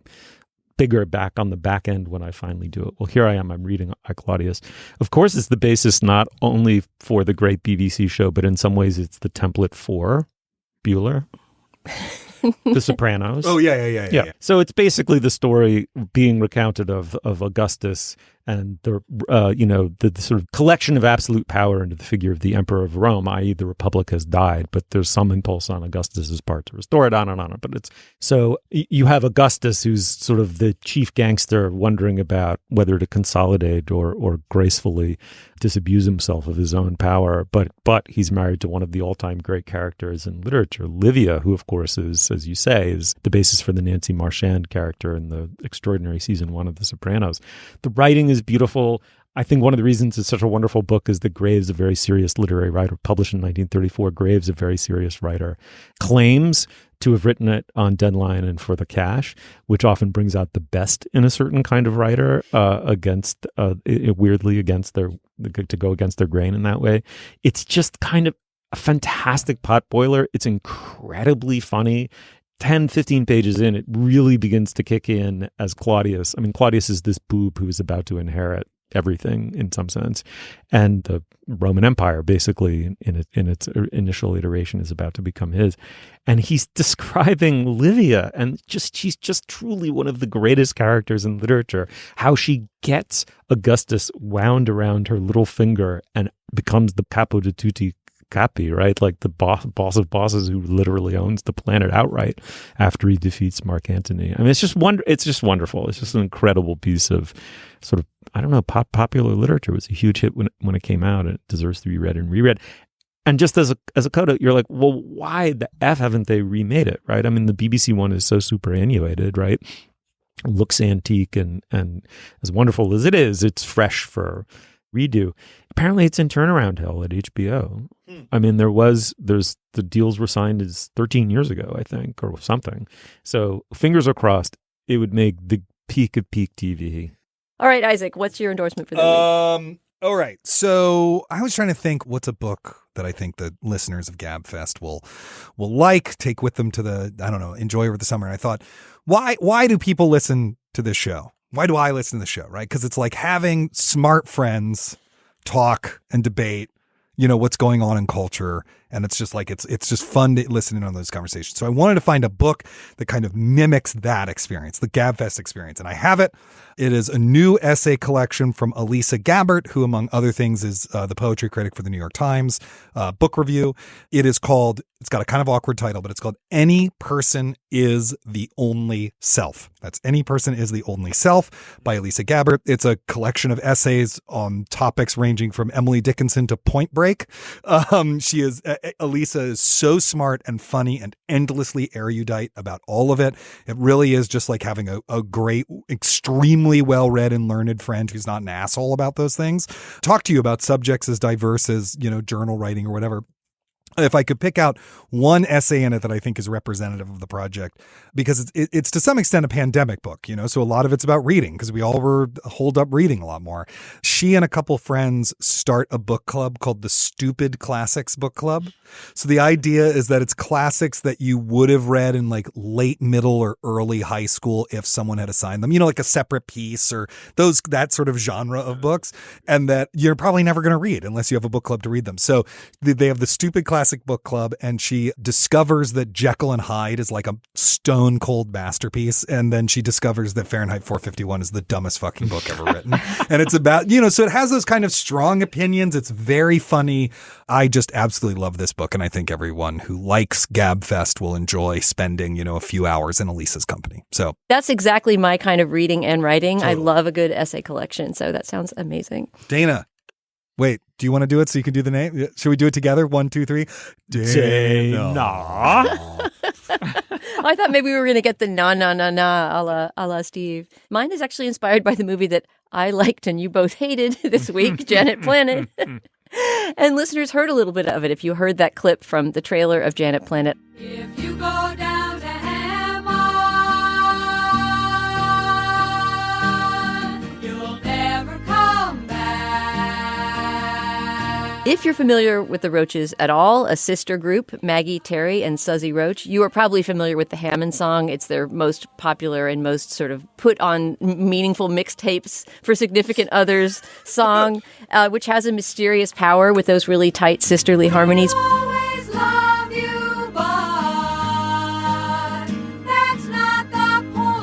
bigger back on the back end when I finally do it. Well, here I am. I'm reading Claudius. Of course, it's the basis not only for the great BBC show, but in some ways it's the template for Bueller. The Sopranos. Oh, yeah. So it's basically the story being recounted of Augustus and the sort of collection of absolute power into the figure of the Emperor of Rome, i.e. the Republic has died, but there's some impulse on Augustus's part to restore it, on and on. But it's so you have Augustus, who's sort of the chief gangster, wondering about whether to consolidate or gracefully disabuse himself of his own power. But he's married to one of the all-time great characters in literature, Livia, who of course is, as you say, is the basis for the Nancy Marchand character in the extraordinary season 1 of The Sopranos. The writing is beautiful. I think one of the reasons it's such a wonderful book is that Graves, a very serious literary writer, published in 1934, Graves, a very serious writer, claims to have written it on deadline and for the cash, which often brings out the best in a certain kind of writer weirdly against to go against their grain in that way. It's just kind of a fantastic potboiler. It's incredibly funny. 10, 15 pages in, it really begins to kick in as Claudius. I mean, Claudius is this boob who is about to inherit everything in some sense. And the Roman Empire, basically, in its initial iteration, is about to become his. And he's describing Livia, and she's just truly one of the greatest characters in literature. How she gets Augustus wound around her little finger and becomes the capo di tutti capi, right? Like the boss of bosses, who literally owns the planet outright after he defeats Mark Antony. I mean, it's just wonderful. It's just an incredible piece of sort of, I don't know, popular literature. It was a huge hit when it came out, and it deserves to be read and reread. And just as a coda, you're like, well, why the F haven't they remade it, right? I mean, the BBC one is so superannuated, right? Looks antique and as wonderful as it is, it's fresh for redo. Apparently it's in turnaround hell at HBO. I mean, the deals were signed as 13 years ago, I think, or something. So fingers are crossed. It would make the peak of peak TV. All right, Isaac, what's your endorsement for the week? All right. So I was trying to think, what's a book that I think the listeners of Gabfest will take with them to enjoy over the summer. And I thought, why do people listen to this show? Why do I listen to the show, right? Because it's like having smart friends talk and debate, what's going on in culture. And it's just like, it's just fun to listen in on those conversations. So I wanted to find a book that kind of mimics that experience, the Gabfest experience. And I have it. It is a new essay collection from Elisa Gabbert, who, among other things, is the poetry critic for the New York Times book review. It's got a kind of awkward title, but it's called Any Person is the Only Self. That's Any Person is the Only Self by Elisa Gabbert. It's a collection of essays on topics ranging from Emily Dickinson to Point Break. Elisa is so smart and funny and endlessly erudite about all of it. It really is just like having a great, extremely well-read and learned friend who's not an asshole about those things. Talk to you about subjects as diverse as, journal writing or whatever. If I could pick out one essay in it that I think is representative of the project, because it's to some extent a pandemic book, so a lot of it's about reading because we all were holed up reading a lot more. She and a couple friends start a book club called the Stupid Classics Book Club. So the idea is that it's classics that you would have read in like late middle or early high school if someone had assigned them, like a separate piece or that sort of genre of books, and that you're probably never going to read unless you have a book club to read them. So they have the Stupid Classic Book Club, and she discovers that Jekyll and Hyde is like a stone cold masterpiece, and then she discovers that Fahrenheit 451 is the dumbest fucking book ever written. And it's about, so it has those kind of strong opinions. It's very funny. I just absolutely love this book, and I think everyone who likes Gabfest will enjoy spending, a few hours in Elisa's company. So that's exactly my kind of reading and writing. Totally. I love a good essay collection, so that sounds amazing. Dana. Wait, do you want to do it so you can do the name? Should we do it together? 1, 2, 3. Dana. I thought maybe we were going to get the na a la Steve. Mine is actually inspired by the movie that I liked and you both hated this week, Janet Planet. And listeners heard a little bit of it if you heard that clip from the trailer of Janet Planet. If you go down to Hammer If you're familiar with the Roaches at all, a sister group, Maggie, Terry, and Suzy Roach, you are probably familiar with the Hammond song. It's their most popular and most sort of put on meaningful mixtapes for significant others song, which has a mysterious power with those really tight sisterly harmonies. Always love you, but that's not the point.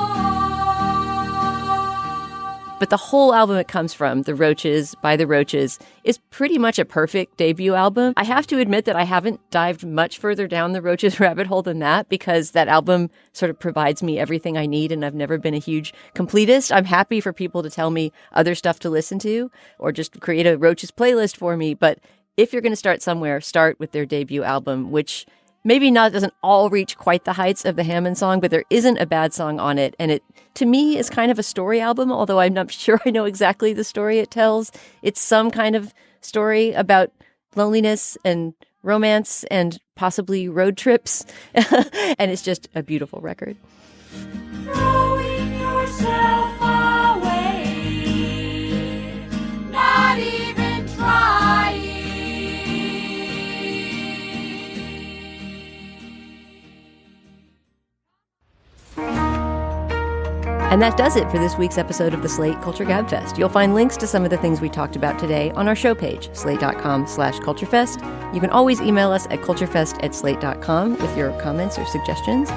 But the whole album it comes from, The Roaches, by The Roaches, is pretty much a perfect debut album. I have to admit that I haven't dived much further down the Roaches rabbit hole than that, because that album sort of provides me everything I need, and I've never been a huge completist. I'm happy for people to tell me other stuff to listen to, or just create a Roaches playlist for me. But if you're going to start somewhere, start with their debut album, which maybe doesn't all reach quite the heights of the Hammond song, but there isn't a bad song on it. And it, to me, is kind of a story album, although I'm not sure I know exactly the story it tells. It's some kind of story about loneliness and romance and possibly road trips. And it's just a beautiful record. Throwing yourself away, not even trying. And that does it for this week's episode of the Slate Culture Gabfest. You'll find links to some of the things we talked about today on our show page, slate.com/culturefest. You can always email us at culturefest@slate.com with your comments or suggestions.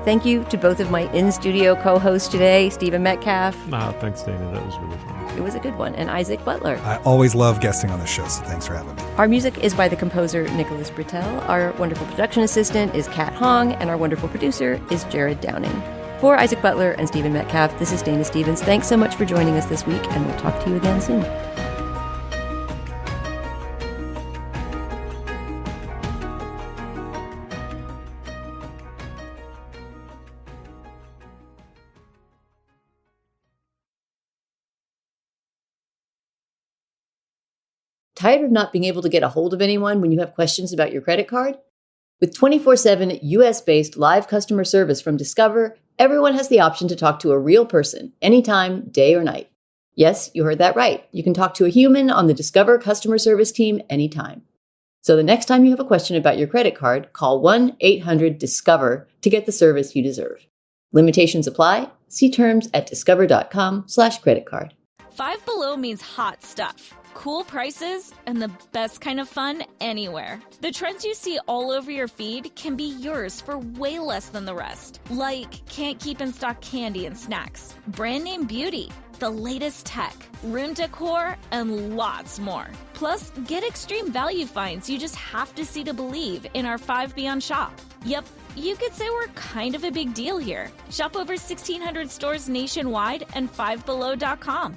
Thank you to both of my in-studio co-hosts today, Stephen Metcalf. Thanks, Dana. That was really fun. It was a good one. And Isaac Butler. I always love guesting on the show, so thanks for having me. Our music is by the composer Nicholas Britell. Our wonderful production assistant is Kat Hong, and our wonderful producer is Jared Downing. For Isaac Butler and Stephen Metcalf, this is Dana Stevens. Thanks so much for joining us this week, and we'll talk to you again soon. Tired of not being able to get a hold of anyone when you have questions about your credit card? With 24/7 US-based live customer service from Discover, everyone has the option to talk to a real person, anytime, day or night. Yes, you heard that right. You can talk to a human on the Discover customer service team anytime. So the next time you have a question about your credit card, call 1-800-DISCOVER to get the service you deserve. Limitations apply. See terms at discover.com/creditcard. Five Below means hot stuff, cool prices, and the best kind of fun anywhere. The trends you see all over your feed can be yours for way less than the rest. Like can't keep in stock candy and snacks, brand name beauty, the latest tech, room decor, and lots more. Plus, get extreme value finds you just have to see to believe in our 5 Beyond shop. Yep, you could say we're kind of a big deal here. Shop over 1,600 stores nationwide and fivebelow.com.